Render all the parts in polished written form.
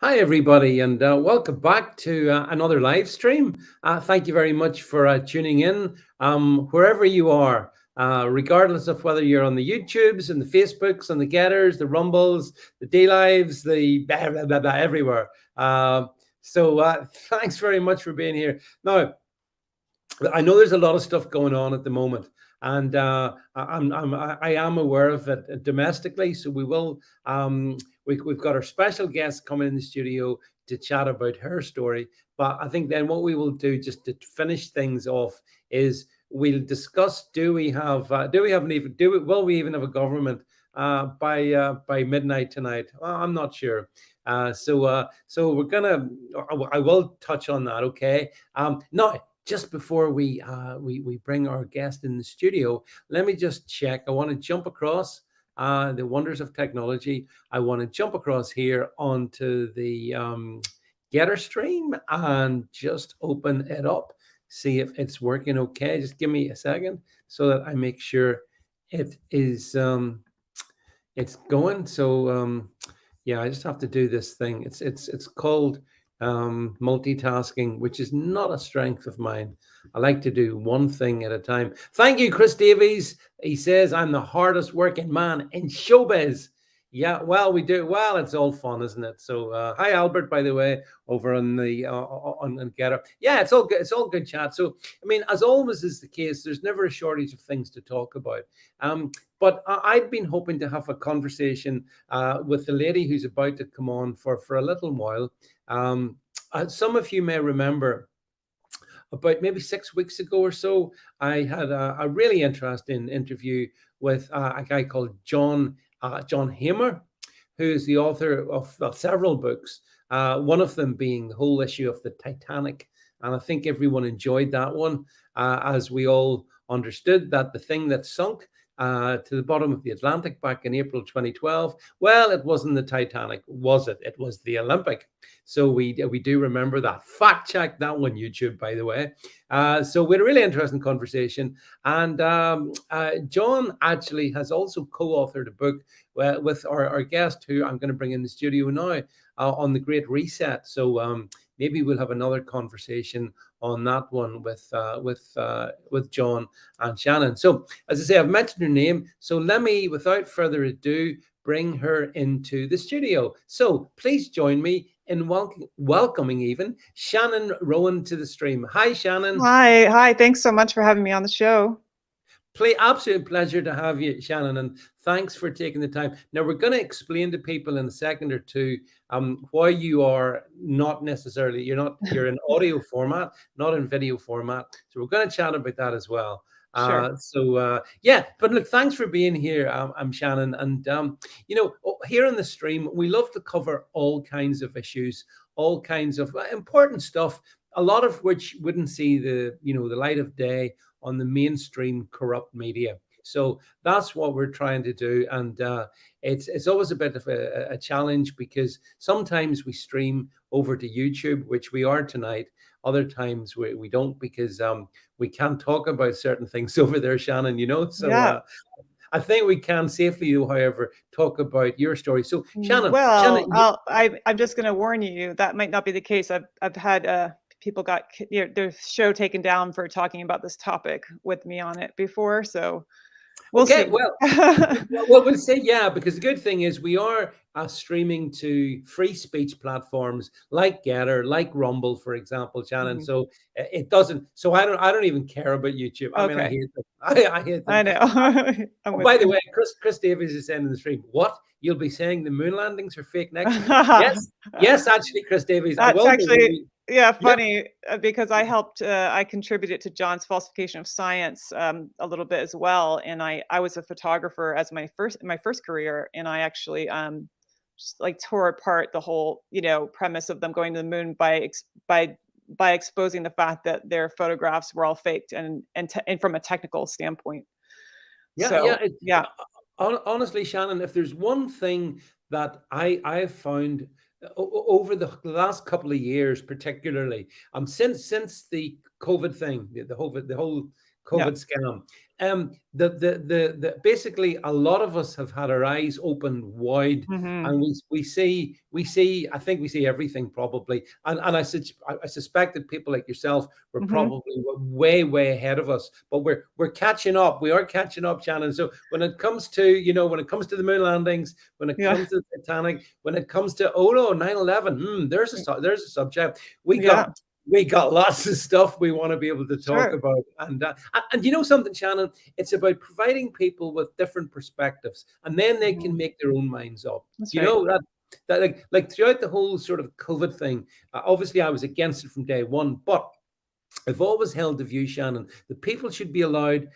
Hi, everybody, and welcome back to another live stream. Thank you very much for tuning in, wherever you are, regardless of whether you're on the YouTubes and the Facebooks and the Getters, the Rumbles, the D Lives, the blah, blah, blah, blah, everywhere. Thanks very much for being here. Now, I know there's a lot of stuff going on at the moment, and I am aware of it domestically. So we will we've got our special guest coming in the studio to chat about her story. But I think then what we will do, just to finish things off, is we'll discuss: do we have an even do we, will we even have a government by midnight tonight? Well, I'm not sure. So we're gonna. I will touch on that. Okay. Now, just before we bring our guest in the studio, let me just check. I want to jump across the wonders of technology. I want to jump across here onto the Gettr stream and just open it up, see if it's working okay. Just give me a second so that I make sure it is it's going. Yeah, I just have to do this thing. It's called multitasking, which is not a strength of mine. I like to do one thing at a time. Thank you, Chris Davies. He says I'm the hardest working man in showbiz. Yeah, well, we do. Well, it's all fun, isn't it? So, hi, Albert, by the way, over on the on Gettr. Yeah, it's all good. It's all good chat. So, I mean, as always is the case, there's never a shortage of things to talk about. But I'd been hoping to have a conversation with the lady who's about to come on for a little while. Some of you may remember about maybe 6 weeks ago or so, I had a really interesting interview with a guy called John Hamer, who is the author of several books, one of them being the whole issue of the Titanic. And I think everyone enjoyed that one, as we all understood that the thing that sunk to the bottom of the Atlantic back in April 2012, well, it wasn't the Titanic, was it? It was the Olympic. So we do remember that. Fact check that one, YouTube, by the way. So we had a really interesting conversation. And John actually has also co-authored a book with our guest, who I'm going to bring in the studio now, on the Great Reset. So maybe we'll have another conversation on that one with John and Shannon. So, as I say, I've mentioned her name. So let me, without further ado, bring her into the studio. So please join me in welcoming even Shannon Rowan to the stream. Hi, Shannon. Hi. Thanks so much for having me on the show. Absolute pleasure to have you, Shannon, and thanks for taking the time. Now, we're going to explain to people in a second or two why you are not necessarily, you're in audio format, not in video format. So we're going to chat about that as well. Sure. Yeah, but look, thanks for being here. I'm Shannon, and here on the stream, we love to cover all kinds of issues, all kinds of important stuff, a lot of which wouldn't see the light of day on the mainstream corrupt media. So that's what we're trying to do, and it's always a bit of a challenge, because sometimes we stream over to YouTube, which we are tonight. Other times we don't, because we can't talk about certain things over there, Shannon. So. Yeah. I think we can safely, however, talk about your story. So, Shannon. Well, I'm just going to warn you that might not be the case. I've had people got their show taken down for talking about this topic with me on it before, so we'll see. Well, we'll say, yeah, because the good thing is we are streaming to free speech platforms like Gettr, like Rumble, for example, Shannon. Mhm. So it doesn't. So I don't even care about YouTube. I mean, I hate them. I hate them. I know. By the way, Chris Davies is saying in the stream, what? You'll be saying the moon landings are fake next year? Yes, actually, Chris Davies. That's actually funny, Yep. because I contributed to John's falsification of science a little bit as well, and I was a photographer as my first career, and I actually just like tore apart the whole premise of them going to the moon by exposing the fact that their photographs were all faked and from a technical standpoint. Yeah. Honestly, Shannon, if there's one thing that I've found over the last couple of years, particularly since the COVID thing, the whole Yeah. COVID scam. Basically, a lot of us have had our eyes opened wide, Hmm. and we see. I think we see everything probably, and I suspect that people like yourself were Hmm. probably way ahead of us, but we're catching up. We are catching up, Shannon. So when it comes to when it comes to the moon landings, when it Yeah. comes to the Titanic, when it comes to oh no 9/11, there's a subject we Yeah. got. We got lots of stuff we want to be able to talk Sure. about, and you know something, Shannon, it's about providing people with different perspectives, and then they can Mhm. make their own minds up. That's You right. know that like throughout the whole sort of COVID thing, obviously I was against it from day one, but I've always held the view, Shannon, that people should be allowed,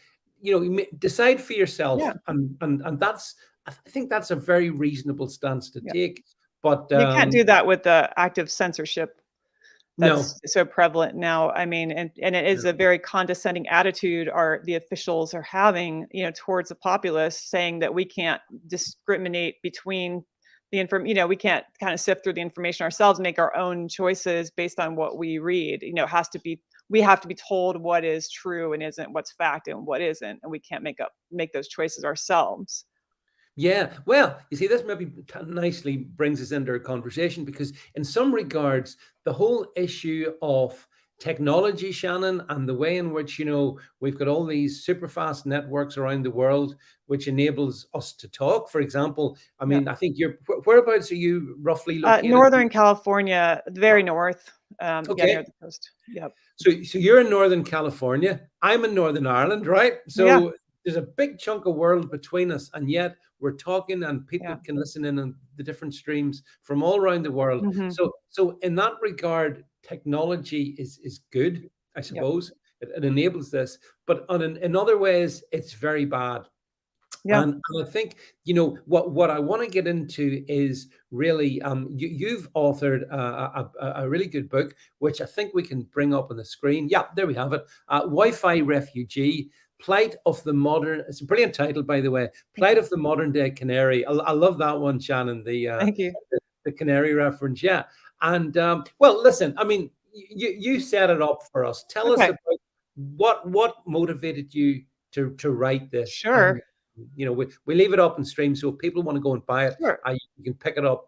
decide for yourself, Yeah. and I think that's a very reasonable stance to Yeah. take. But You can't do that with the active censorship no, that's so prevalent now. I mean, and it is no. a very condescending attitude the officials are having, towards the populace, saying that we can't discriminate between the we can't kind of sift through the information ourselves, make our own choices based on what we read. It has to be we have to be told what is true and isn't, what's fact and what isn't, and we can't make those choices ourselves. Yeah, well, you see, this maybe nicely brings us into our conversation because, in some regards, the whole issue of technology, Shannon, and the way in which we've got all these super fast networks around the world, which enables us to talk. For example, I Yeah. mean, I think whereabouts are you roughly located? Northern California, very north, yeah, near Okay, the coast. Yep. so you're in Northern California. I'm in Northern Ireland, right? Yeah, So there's a big chunk of world between us, and yet we're talking, and people yeah. can listen in on the different streams from all around the world. Mhm. So in that regard, technology is good, I Yep. suppose. It enables this, but in other ways, it's very bad. Yeah. And I think what I want to get into is really you've authored a really good book, which I think we can bring up on the screen. Yeah, there we have it. Wi-Fi Refugee, Plight of the Modern. It's a brilliant title, by the way. Thank Plight you. of the Modern Day Canary. I love that one, Shannon. Thank you. The canary reference. Yeah, and well, listen. I mean, you set it up for us. Tell us Okay. about what motivated you to write this. And Sure. we leave it up in stream, so if people want to go and buy it, Sure. you can pick it up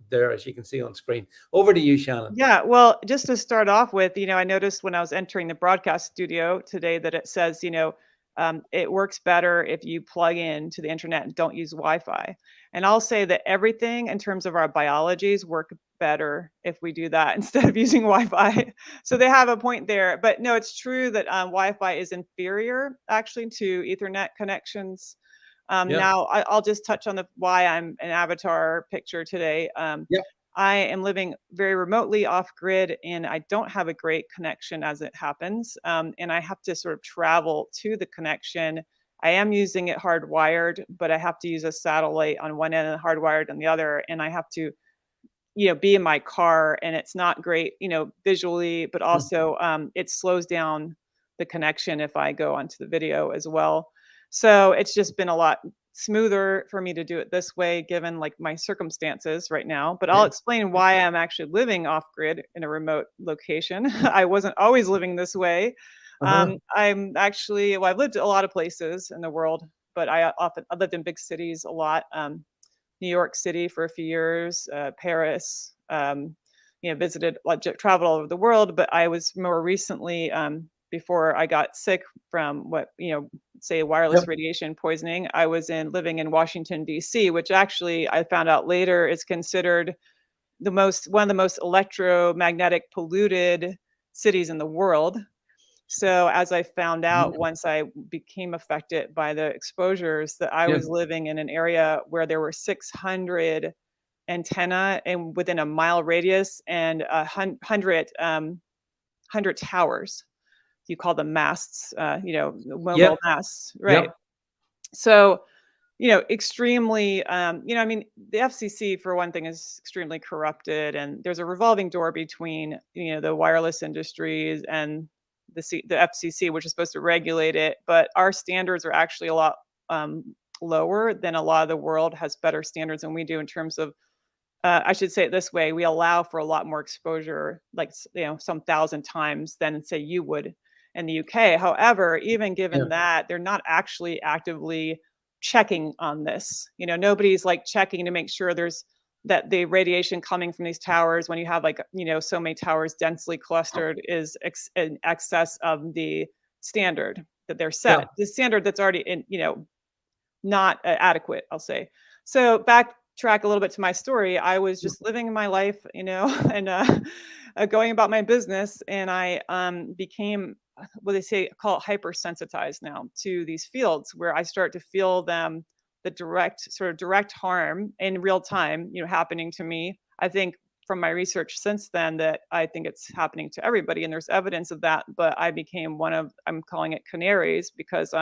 there, as you can see on screen. Over to you, Shannon. Yeah, well, just to start off with, I noticed when I was entering the broadcast studio today that it says, it works better if you plug in to the internet and don't use Wi-Fi. And I'll say that everything in terms of our biologies work better if we do that instead of using Wi-Fi. So they have a point there. But no, it's true that Wi-Fi is inferior actually to Ethernet connections. Yeah, Now, I'll just touch on why I'm an avatar picture today. yeah, I am living very remotely off grid and I don't have a great connection as it happens. And I have to sort of travel to the connection. I am using it hardwired, but I have to use a satellite on one end and hardwired on the other. And I have to, be in my car and it's not great, visually, but mm, also it slows down the connection if I go onto the video as well. So it's just been a lot smoother for me to do it this way, given like my circumstances right now. But I'll yeah, explain why I'm actually living off grid in a remote location. I wasn't always living this way. uh-huh, I've lived a lot of places in the world, but I lived in big cities a lot. New York City for a few years, Paris, visited, like, traveled all over the world. But I was more recently, before I got sick from say yep, wireless radiation poisoning, I was living in Washington, D.C., which actually I found out later is considered one of the most electromagnetic polluted cities in the world. So as I found out mm, once I became affected by the exposures that I yeah, was living in an area where there were 600 antenna and within a mile radius and 100 towers. You call them masts, mobile yep, masts, right? yep, So, extremely, I mean, the FCC for one thing is extremely corrupted, and there's a revolving door between, the wireless industries and the FCC, which is supposed to regulate it. But our standards are actually a lot lower than a lot of the world has better standards than we do in terms of. I should say it this way: we allow for a lot more exposure, like some thousand times than say you would. in the UK. However, even Yeah. given that, they're not actually actively checking on this. You know, nobody's like checking to make sure that the radiation coming from these towers, when you have like, you know, so many towers densely clustered, is in excess of the standard that they're Yeah. set. The standard that's already in, you know, not adequate, I'll say. So backtrack a little bit to my story. I was just living my life, you know, and going about my business, and I became what they say call it hypersensitized now to these fields, where I start to feel them, the direct harm in real time, you know, happening to me. I think from my research since then that I think it's happening to everybody, and there's evidence of that. But I became one of, I'm calling it canaries, because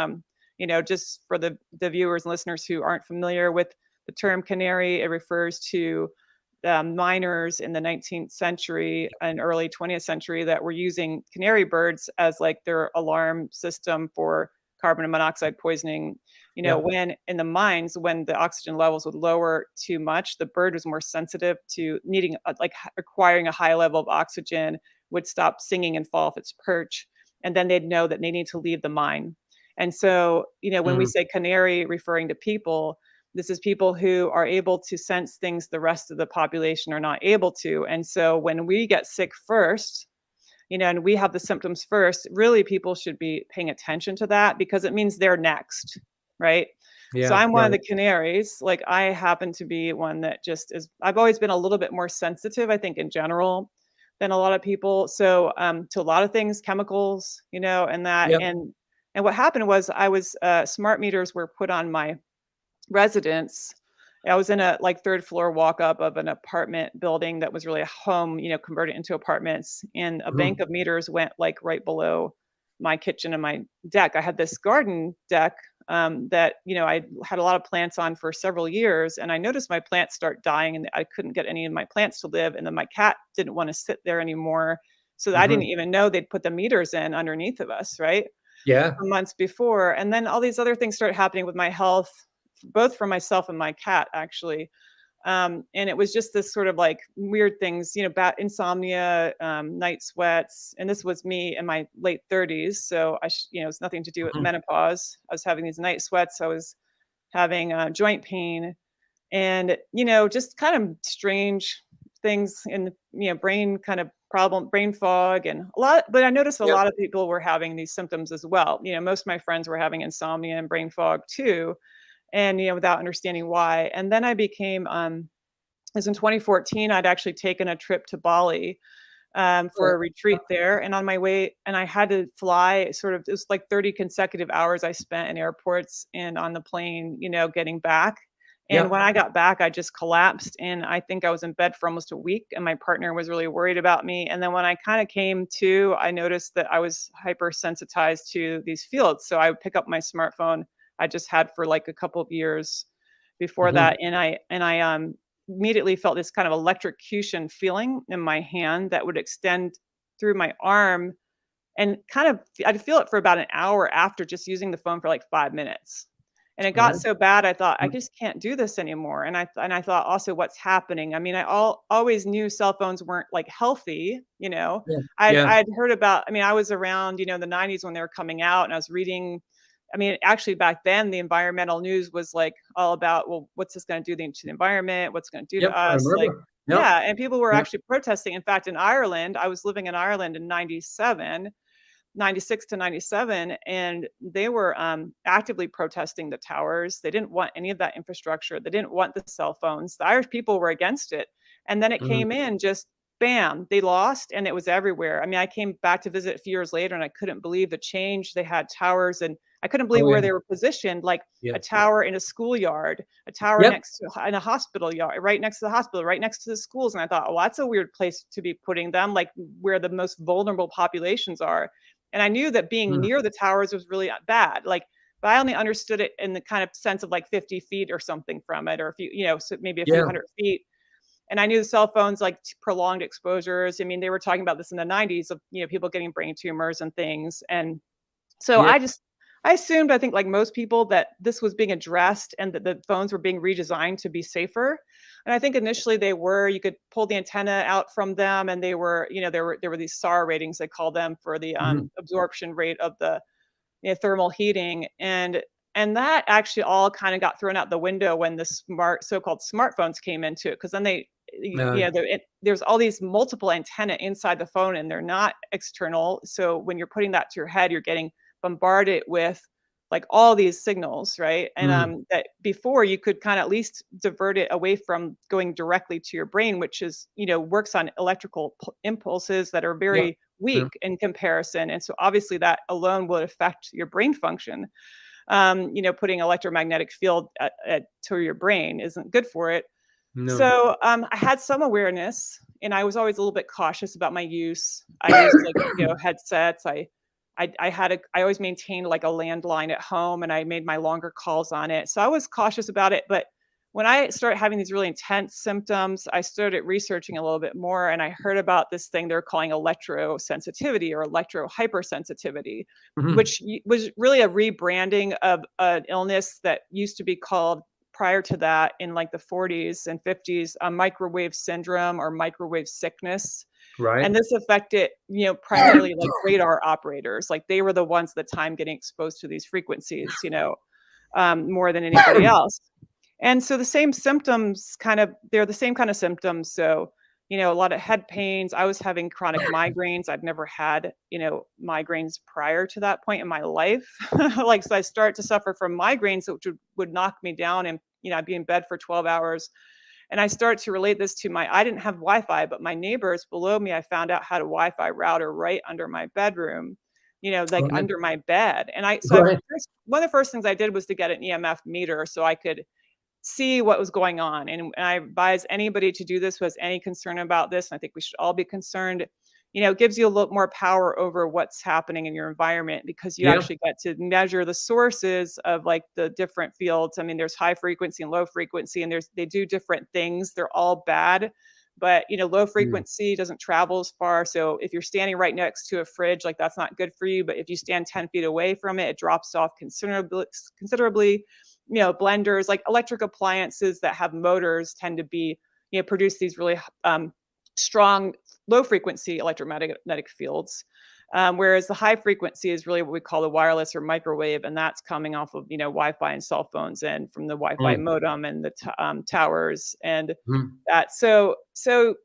you know, just for the viewers and listeners who aren't familiar with the term canary, it refers to miners in the 19th century and early 20th century that were using canary birds as like their alarm system for carbon monoxide poisoning. You know, when in the mines, when the oxygen levels would lower too much, the bird was more sensitive to needing, like acquiring a high level of oxygen, would stop singing and fall off its perch. And then they'd know that they need to leave the mine. And so, you know, when we say canary referring to people, this is people who are able to sense things the rest of the population are not able to. And so when we get sick first, you know, and we have the symptoms first, really people should be paying attention to that, because it means they're next, right? So Yeah. I'm one of Right. the canaries. Like I happen to be one that just is, I've always been a little bit more sensitive, I think, in general than a lot of people. So to a lot of things, chemicals, you know, and that. Yeah. And what happened was I was smart meters were put on my residence. I was in a like third floor walk up of an apartment building that was really a home, you know, converted into apartments. And a bank of meters went like right below my kitchen and my deck. I had this garden deck that, you know, I had a lot of plants on for several years. And I noticed my plants start dying, and I couldn't get any of my plants to live. And then my cat didn't want to sit there anymore. So I didn't even know they'd put the meters in underneath of us, right? Yeah. Months before. And then all these other things started happening with my health, both for myself and my cat, actually. And it was just this sort of like weird things, you know, insomnia, night sweats. And this was me in my late 30s. So you know, it's nothing to do with menopause. I was having these night sweats. I was having joint pain, and, you know, just kind of strange things in the, you know, brain kind of problem, brain fog, and a lot. But I noticed a Yeah. lot of people were having these symptoms as well. You know, most of my friends were having insomnia and brain fog too, and, you know, without understanding why. And then I became as in 2014, I'd actually taken a trip to Bali for a retreat there. And on my way, and I had to fly sort of, it was like 30 consecutive hours I spent in airports and on the plane, you know, getting back. And when I got back, I just collapsed. And I think I was in bed for almost a week. And my partner was really worried about me. And then when I kind of came to, I noticed that I was hypersensitized to these fields. So I would pick up my smartphone I just had for like a couple of years before that. And I immediately felt this kind of electrocution feeling in my hand that would extend through my arm, and kind of I'd feel it for about an hour after just using the phone for like 5 minutes. And it got so bad, I thought I just can't do this anymore. And I thought also, what's happening? I mean, I always knew cell phones weren't like healthy, you know. I'd heard about, I mean, I was around, you know, the 90s when they were coming out, and I was reading. I mean, actually back then the environmental news was like all about, well, what's this going to do to the environment? What's going to do to I us? Like, remember. yeah. And people were actually protesting. In fact, in Ireland, I was living in Ireland in 96 to 97, and they were actively protesting the towers. They didn't want any of that infrastructure. They didn't want the cell phones. The Irish people were against it. And then it came in, just bam, they lost, and it was everywhere. I mean, I came back to visit a few years later, and I couldn't believe the change. They had towers, and I couldn't believe where they were positioned, like a tower in a schoolyard, a tower next to in a hospital yard, right next to the hospital, right next to the schools. And I thought, well, that's a weird place to be putting them, like where the most vulnerable populations are. And I knew that being near the towers was really bad. Like, but I only understood it in the kind of sense of like 50 feet or something from it, or a few, you know, so maybe a few hundred feet. And I knew the cell phones, like prolonged exposures. I mean, they were talking about this in the 90s of, you know, people getting brain tumors and things. And so I assumed, I think like most people, that this was being addressed and that the phones were being redesigned to be safer. And I think initially they were, you could pull the antenna out from them, and they were, there were these SAR ratings, they call them, for the absorption rate of the thermal heating. And that actually all kind of got thrown out the window when the so-called smartphones came into it, because then there's all these multiple antenna inside the phone, and they're not external. So when you're putting that to your head, you're getting bombarded with like all these signals, right? And that before you could kind of at least divert it away from going directly to your brain, which is, works on electrical impulses that are very weak in comparison. And so obviously that alone would affect your brain function. Putting electromagnetic field to your brain isn't good for it. No. So I had some awareness, and I was always a little bit cautious about my use. I used headsets. I always maintained like a landline at home, and I made my longer calls on it. So I was cautious about it. But when I started having these really intense symptoms, I started researching a little bit more, and I heard about this thing they're calling electrosensitivity or electrohypersensitivity, which was really a rebranding of an illness that used to be called, prior to that, in like the 40s and 50s, microwave syndrome or microwave sickness. Right. And this affected, primarily like radar operators. Like they were the ones at the time getting exposed to these frequencies, more than anybody else. And so the same symptoms they're the same kind of symptoms. So, a lot of head pains. I was having chronic migraines. I'd never had, migraines prior to that point in my life. So I start to suffer from migraines, which would knock me down, and, I'd be in bed for 12 hours. And I start to relate this to I didn't have Wi-Fi, but my neighbors below me, I found out how to Wi-Fi router right under my bedroom, under my bed. And one of the first things I did was to get an EMF meter so I could see what was going on. And I advise anybody to do this who has any concern about this. And I think we should all be concerned. It gives you a little more power over what's happening in your environment, because you actually get to measure the sources of like the different fields. I mean, there's high frequency and low frequency, and they do different things. They're all bad, but low frequency doesn't travel as far. So if you're standing right next to a fridge, like that's not good for you. But if you stand 10 feet away from it, it drops off considerably. Blenders, like electric appliances that have motors, tend to be, produce these really strong low frequency electromagnetic fields. Whereas the high frequency is really what we call the wireless or microwave, and that's coming off of Wi-Fi and cell phones, and from the Wi-Fi modem and the towers and that. So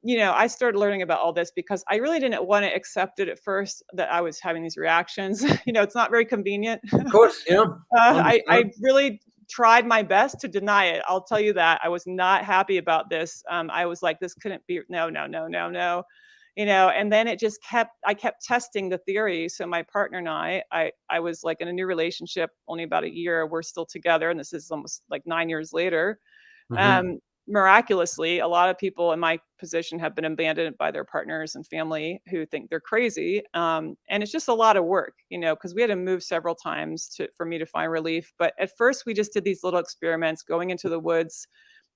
I started learning about all this because I really didn't want to accept it at first that I was having these reactions. It's not very convenient. Of course, yeah. I really tried my best to deny it. I'll tell you that I was not happy about this. I was like, this couldn't be. No. And then I kept testing the theory. So my partner and I was like in a new relationship only about a year. We're still together, and this is almost like 9 years later. Miraculously, a lot of people in my position have been abandoned by their partners and family who think they're crazy. And it's just a lot of work, because we had to move several times for me to find relief. But at first we just did these little experiments, going into the woods,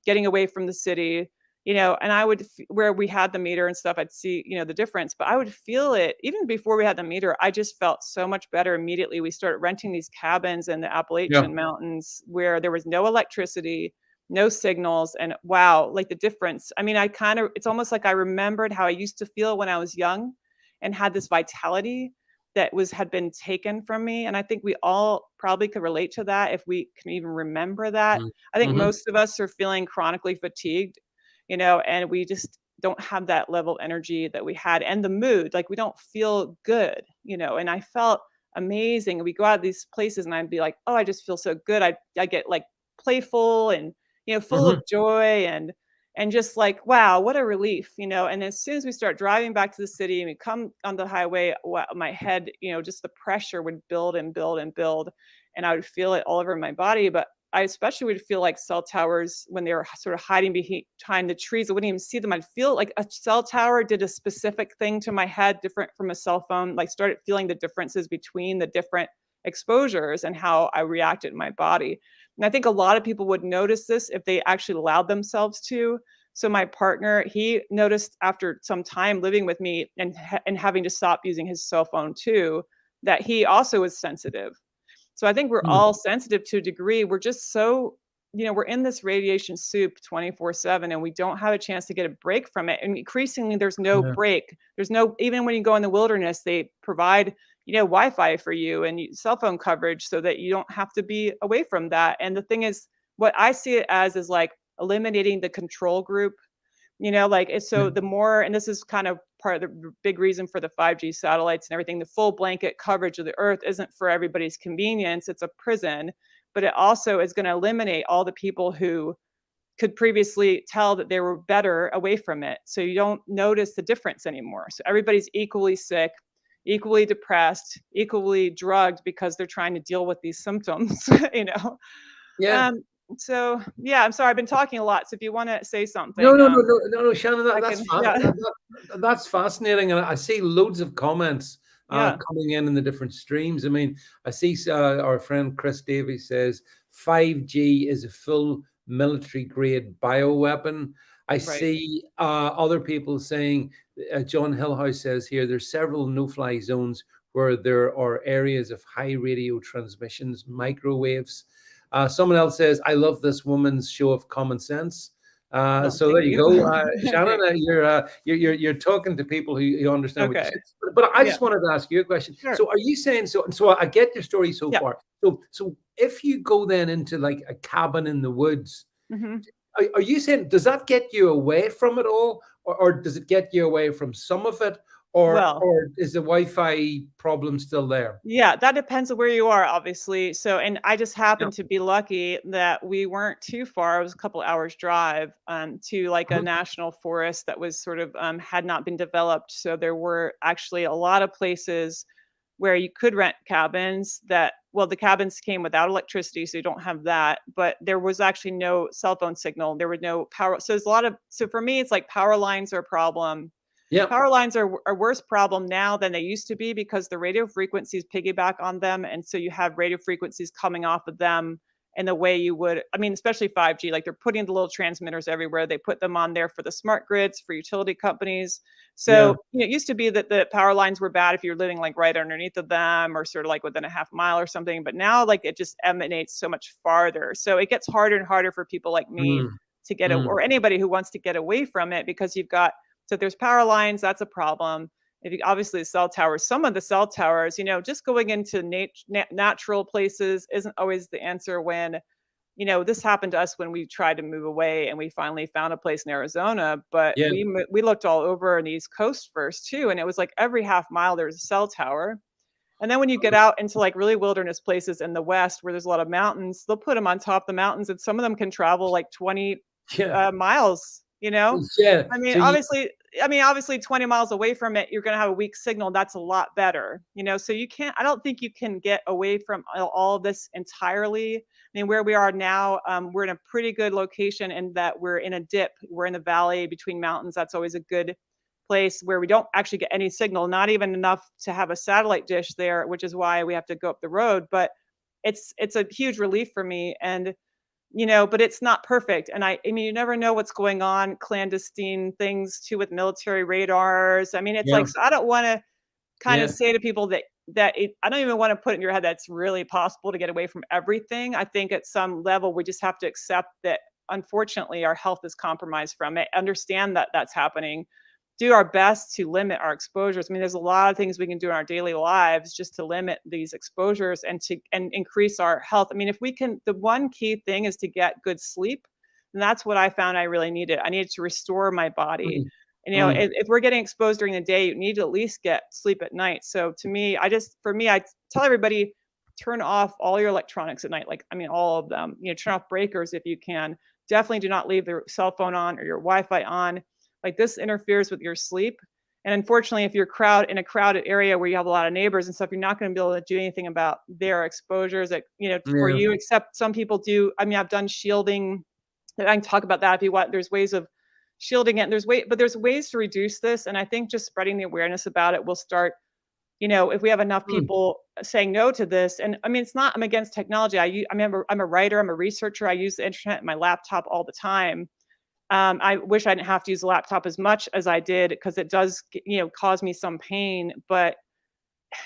getting away from the city, and I would, where we had the meter and stuff, I'd see, the difference, but I would feel it even before we had the meter. I just felt so much better immediately. We started renting these cabins in the Appalachian Mountains where there was no electricity, no signals, and wow, like the difference. I mean, it's almost like I remembered how I used to feel when I was young and had this vitality that had been taken from me. And I think we all probably could relate to that if we can even remember that. I think most of us are feeling chronically fatigued, and we just don't have that level of energy that we had, and the mood, like we don't feel good, and I felt amazing. We go out of these places and I'd be like, oh, I just feel so good. I get like playful and full of joy and just like, wow, what a relief, And as soon as we start driving back to the city and we come on the highway, my head, just the pressure would build and build and build, and I would feel it all over my body. But I especially would feel like cell towers when they were sort of hiding behind the trees. I wouldn't even see them. I'd feel like a cell tower did a specific thing to my head, different from a cell phone. Like started feeling the differences between the different exposures and how I reacted in my body. And I think a lot of people would notice this if they actually allowed themselves to. So my partner, he noticed after some time living with me and having to stop using his cell phone too, that he also was sensitive. So I think we're all sensitive to a degree. We're just so we're in this radiation soup 24/7, and we don't have a chance to get a break from it. And increasingly, there's no Yeah. break. There's no, even when you go in the wilderness, they provide, Wi-Fi for you and cell phone coverage so that you don't have to be away from that. And the thing is, what I see it as is like eliminating the control group. Like it's, so the more, and this is kind of part of the big reason for the 5G satellites and everything, the full blanket coverage of the earth isn't for everybody's convenience. It's a prison, but it also is going to eliminate all the people who could previously tell that they were better away from it. So you don't notice the difference anymore. So everybody's equally sick, equally depressed, equally drugged because they're trying to deal with these symptoms, you know? Yeah. Um, so yeah, I'm sorry, I've been talking a lot. So if you want to say No, something, no, no, no, no, no, Shannon, I that's can, yeah, that's fascinating, and I see loads of comments yeah, coming in the different streams. I mean, I see our friend Chris Davies says 5G is a full military grade bioweapon. I right. see other people saying, John Hillhouse says here, there's several no-fly zones where there are areas of high radio transmissions, microwaves. Someone else says, I love this woman's show of common sense. Oh, So there thank you you. go, Shannon. Great. You're talking to people who understand what you Okay. said. But I Yeah, just wanted to ask you a question. sure. So are you saying so? So I get your story so Yeah. far. So if you go then into like a cabin in the woods, Hmm. are you saying does that get you away from it all, or does it get you away from some of it, Well, or is the Wi-Fi problem still there? yeah, that depends on where you are, obviously. So, and I just Yeah. happened to be lucky that we weren't too far. It was a couple hours drive to like a Uh-huh. national forest that was sort of had not been developed. So there were actually a lot of places where you could rent cabins that, well, the cabins came without electricity, so you don't have that. But there was actually no cell phone signal. There were no power. So there's a lot of, so for me, it's like power lines are a problem. Yeah. Power lines are a worse problem now than they used to be because the radio frequencies piggyback on them, and so you have radio frequencies coming off of them in the way you would, I mean, especially 5G, like they're putting the little transmitters everywhere. They put them on there for the smart grids, for utility companies. Yeah. So, it used to be that the power lines were bad if you're living like right underneath of them or sort of like within a half mile or something, but now like it just emanates so much farther. So it gets harder and harder for people like me Mm, to get, mm. or anybody who wants to get away from it because you've got, so if there's power lines, that's a problem. If you, obviously the cell towers, some of the cell towers, just going into natural places isn't always the answer when, this happened to us when we tried to move away and we finally found a place in Arizona, but Yeah. we looked all over on the East Coast first too, and it was like every half mile there's a cell tower. And then when you get out into like really wilderness places in the West where there's a lot of mountains, they'll put them on top of the mountains, and some of them can travel like 20 Yeah. miles, you know? Yeah. I mean, So you. obviously I mean, obviously 20 miles away from it, you're gonna have a weak signal. That's a lot better, So you can't, I don't think you can get away from all of this entirely. I mean, where we are now, we're in a pretty good location in that we're in a dip. We're in the valley between mountains. That's always a good place where we don't actually get any signal, not even enough to have a satellite dish there, which is why we have to go up the road. But it's a huge relief for me. And but it's not perfect. And I mean, you never know what's going on, clandestine things too with military radars. I mean, it's Yeah. like, so I don't want to kind of Yeah. say to people I don't even want to put in your head that's really possible to get away from everything. I think at some level we just have to accept that unfortunately our health is compromised from it. Understand that that's happening. Do our best to limit our exposures. I mean, there's a lot of things we can do in our daily lives just to limit these exposures and increase our health. I mean, if we can, the one key thing is to get good sleep. And that's what I found I really needed. I needed to restore my body. Mm, And mm. if we're getting exposed during the day, you need to at least get sleep at night. So to me, for me, I tell everybody, turn off all your electronics at night. Like, I mean, all of them, turn off breakers if you can. Definitely do not leave your cell phone on or your Wi-Fi on. Like, this interferes with your sleep. And unfortunately, if you're in a crowded area where you have a lot of neighbors and stuff, you're not going to be able to do anything about their exposures that, for Yeah. you, except some people do. I mean, I've done shielding. I can talk about that if you want. There's ways of shielding it. And there's ways to reduce this. And I think just spreading the awareness about it will start, if we have enough Mm. people saying no to this. And I mean, it's not, I'm against technology. I'm a writer, I'm a researcher. I use the internet and my laptop all the time. I wish I didn't have to use a laptop as much as I did because it does, cause me some pain. But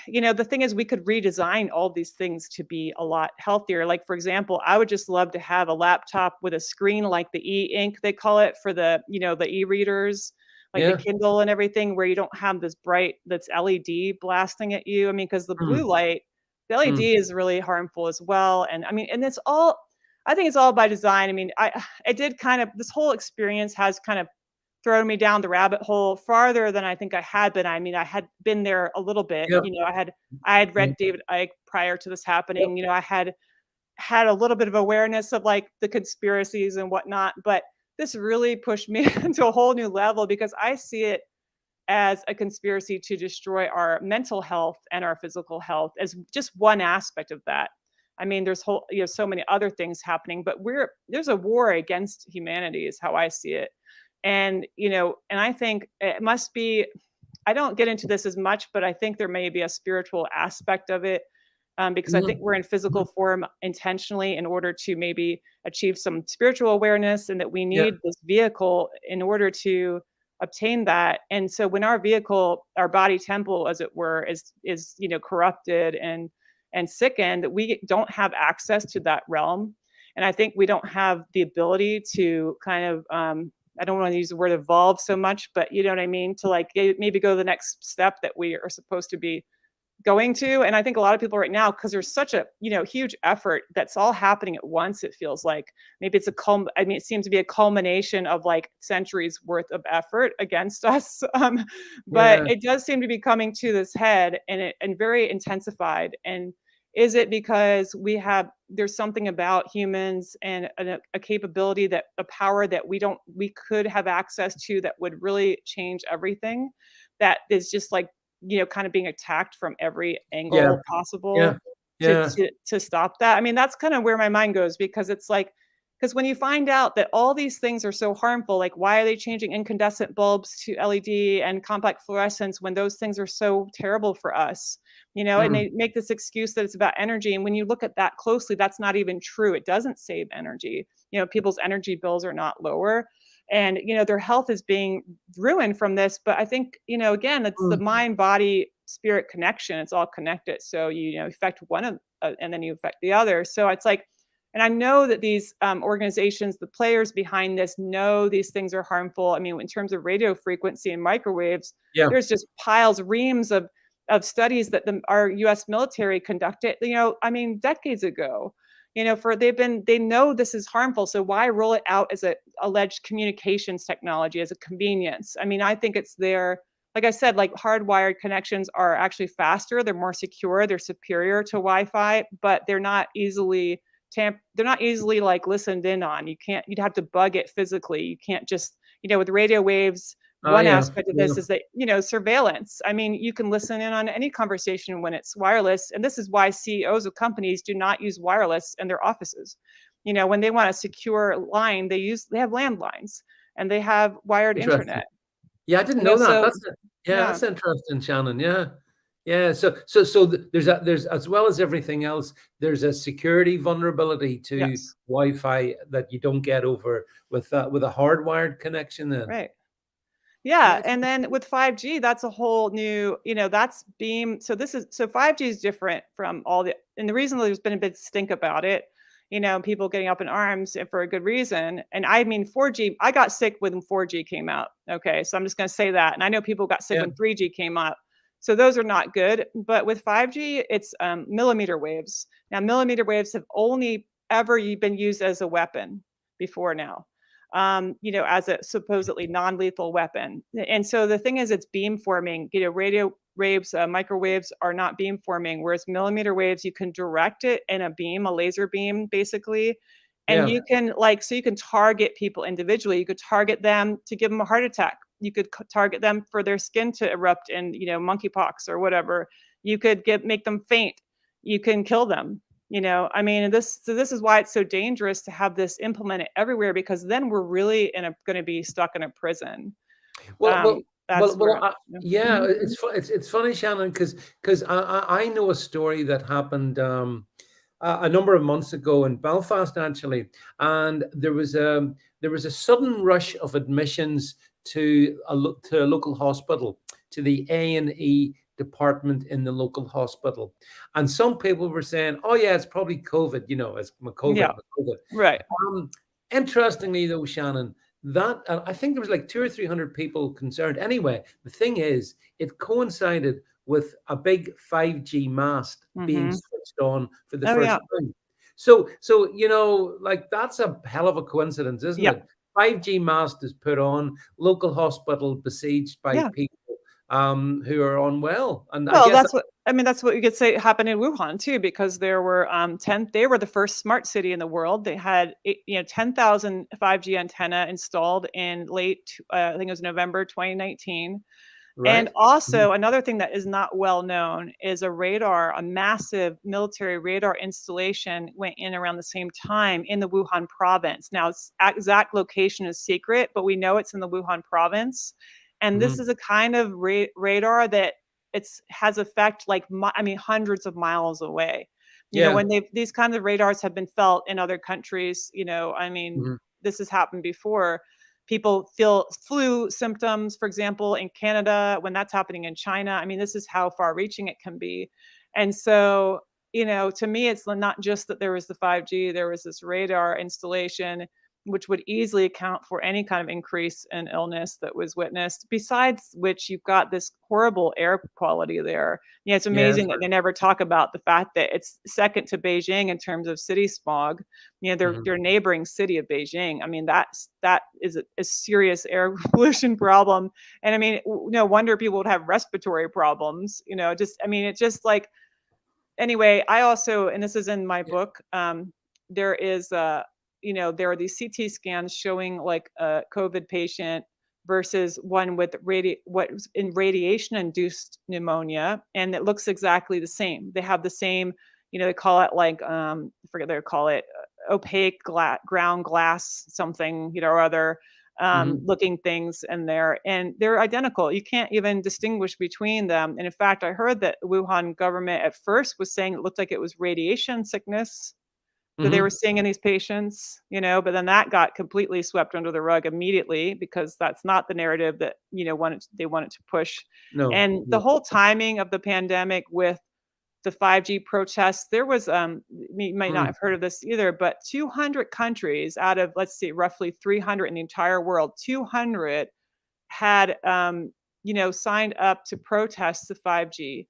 the thing is, we could redesign all these things to be a lot healthier. Like, for example, I would just love to have a laptop with a screen like the e-ink, they call it, for the, the e-readers, like the Yeah. Kindle and everything, where you don't have this bright, that's LED blasting at you. I mean, because the blue light, the LED is really harmful as well. And I mean, and I think it's all by design. I mean, I did kind of, this whole experience has kind of thrown me down the rabbit hole farther than I think I had been. I mean, I had been there a little bit. Yep. I had read David Icke prior to this happening. Yep. I had a little bit of awareness of like the conspiracies and whatnot, but this really pushed me into a whole new level, because I see it as a conspiracy to destroy our mental health and our physical health as just one aspect of that. I mean, there's so many other things happening, but there's a war against humanity is how I see it. And, and I think it must be, I don't get into this as much, but I think there may be a spiritual aspect of it, because I think we're in physical form intentionally in order to maybe achieve some spiritual awareness, and that we Yeah. need this vehicle in order to obtain that. And so when our vehicle, our body temple, as it were, is corrupted and sickened, we don't have access to that realm. And I think we don't have the ability to kind of, I don't want to use the word evolve so much, but you know what I mean? To like maybe go the next step that we are supposed to be going to. And I think a lot of people right now, because there's such a, huge effort that's all happening at once, it feels like maybe it's it seems to be a culmination of like centuries worth of effort against us. But it does seem to be coming to this head, and very intensified. And is it because there's something about humans and a capability, a power that we could have access to, that would really change everything, that is just like, kind of being attacked from every angle possible to stop that? I mean, that's kind of where my mind goes, because it's like, because when you find out that all these things are so harmful, like why are they changing incandescent bulbs to LED and compact fluorescence when those things are so terrible for us? And they make this excuse that it's about energy. And when you look at that closely, that's not even true. It doesn't save energy. People's energy bills are not lower, and their health is being ruined from this. But I think, again, it's the mind, body, spirit connection. It's all connected. So you affect one of and then you affect the other. So it's like, and I know that these organizations, the players behind this, know these things are harmful. I mean, in terms of radio frequency and microwaves, there's just reams of studies that our U.S. military conducted, I mean, decades ago. They know this is harmful. So why roll it out as a alleged communications technology, as a convenience? I mean, I think it's there. Like I said, like hardwired connections are actually faster. They're more secure. They're superior to Wi-Fi, but they're not easily they're not easily like listened in on. You'd have to bug it physically. You can't just, with radio waves, one aspect of this is that, surveillance. I mean, you can listen in on any conversation when it's wireless. And this is why CEOs of companies do not use wireless in their offices. When they want a secure line, they have landlines, and they have wired internet. Yeah, I didn't know that. That's interesting, Shannon. Yeah. So there's as well as everything else, there's a security vulnerability to Wi-Fi that you don't get over with a hardwired connection. Then right. Yeah, and then with 5G, that's a whole new, that's beam. So 5G is different from and the reason there's been a big stink about it, people getting up in arms, and for a good reason. And I mean, 4G, I got sick when 4G came out. Okay, so I'm just going to say that. And I know people got sick when 3G came out. So those are not good. But with 5G, it's millimeter waves. Now, millimeter waves have only ever been used as a weapon before now. As a supposedly non-lethal weapon. And so the thing is, it's beamforming. Radio waves, microwaves are not beamforming, whereas millimeter waves, you can direct it in a beam, a laser beam, basically. And you can you can target people individually. You could target them to give them a heart attack. You could target them for their skin to erupt in, monkeypox or whatever. You could make them faint. You can kill them. I mean, this is why it's so dangerous to have this implemented everywhere, because then we're really going to be stuck in a prison. It's funny, Shannon, because I know a story that happened a number of months ago in Belfast, actually, and there was a sudden rush of admissions to a local hospital, to the A&E department in the local hospital. And some people were saying, oh, yeah, it's probably COVID, it's Yeah. COVID. Right. Interestingly, though, Shannon, that I think there was like 200 or 300 people concerned. Anyway, the thing is, it coincided with a big 5G mast being switched on for the Oh, first yeah. time. So like that's a hell of a coincidence, isn't Yeah. it? 5G mast is put on, local hospital besieged by Yeah. people who are unwell, and I Well, guess that's what you could say happened in Wuhan too, because there were they were the first smart city in the world. They had 10,000 5G antenna installed in late I think it was November 2019. And right. also another thing that is not well known is a massive military radar installation went in around the same time in the Wuhan province. Now, its exact location is secret, but we know it's in the Wuhan province. And this Mhm. is a kind of radar that has effect like hundreds of miles away. Yeah. When these kinds of radars have been felt in other countries, Mhm. this has happened before. People feel flu symptoms, for example, in Canada, when that's happening in China. I mean, this is how far reaching it can be. And so, to me, it's not just that there was the 5G, there was this radar installation, which would easily account for any kind of increase in illness that was witnessed. Besides which, you've got this horrible air quality there. Yeah, it's Yeah. amazing that they never talk about the fact that it's second to Beijing in terms of city smog. Mhm. Their neighboring city of Beijing. I mean, that is a serious air pollution problem. And I mean, no wonder people would have respiratory problems. It's just like, anyway, I also, and this is in my book, there is there are these CT scans showing like a COVID patient versus one with what's in radiation induced pneumonia, and it looks exactly the same. They have the same, they call it like I forget they call it opaque ground glass something, or other Mhm. looking things in there, and they're identical. You can't even distinguish between them. And in fact, I heard that the Wuhan government at first was saying it looked like it was radiation sickness that they were Mhm. seeing in these patients, but then that got completely swept under the rug immediately, because that's not the narrative that, they wanted to push. No. And the No. whole timing of the pandemic with the 5G protests, there was, you might not Mm. have heard of this either, but 200 countries out of, let's see, roughly 300 in the entire world, 200 had, signed up to protest the 5G.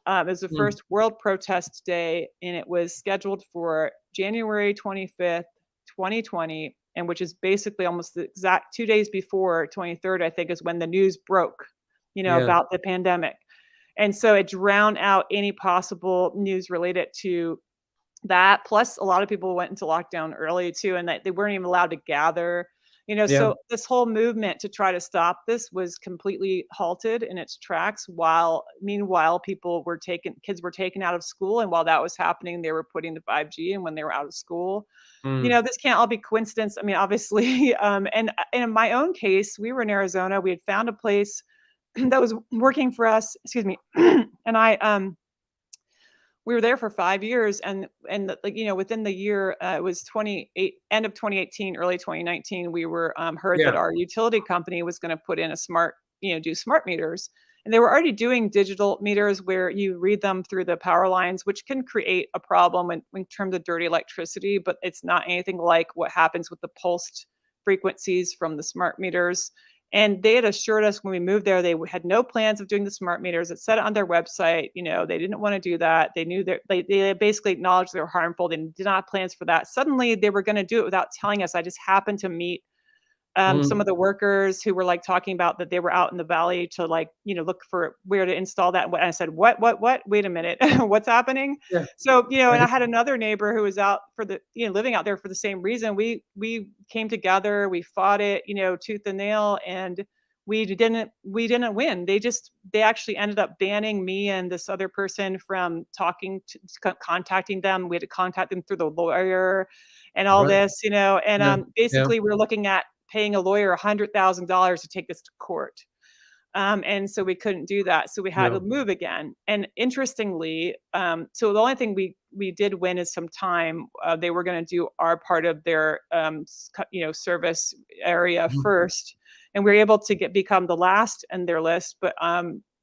It was the Mm. first World Protest Day, and it was scheduled for January 25th, 2020, and which is basically almost the exact 2 days before 23rd, I think, is when the news broke, Yeah. about the pandemic. And so it drowned out any possible news related to that. Plus, a lot of people went into lockdown early too, and that they weren't even allowed to gather. Yeah. So this whole movement to try to stop this was completely halted in its tracks. While meanwhile, kids were taken out of school, and while that was happening, they were putting the 5G. And when they were out of school, Mm. this can't all be coincidence. I mean, obviously, and in my own case, we were in Arizona. We had found a place that was working for us. Excuse me, and we were there for 5 years, and like, within the year, it was end of 2018, early 2019, we were heard that Yeah. our utility company was going to put in do smart meters. And they were already doing digital meters where you read them through the power lines, which can create a problem in terms of dirty electricity, but it's not anything like what happens with the pulsed frequencies from the smart meters. And they had assured us when we moved there, they had no plans of doing the smart meters. It said it on their website, they didn't want to do that. They knew that they basically acknowledged they were harmful. They did not have plans for that. Suddenly they were going to do it without telling us. I just happened to meet some Mm. of the workers who were like talking about that they were out in the valley to like, look for where to install that. And I said, what, wait a minute, what's happening? Yeah. So, and I Right. had another neighbor who was out for living out there for the same reason. We came together, we fought it, tooth and nail, and we didn't win. They actually ended up banning me and this other person from contacting them. We had to contact them through the lawyer and all Right. this, and Yeah. Yeah. basically we're looking at paying a lawyer $100,000 to take this to court. And so we couldn't do that. So we had to No. move again. And interestingly, so the only thing we did win is some time. They were going to do our part of their, service area Mhm. first, and we were able to become the last in their list. But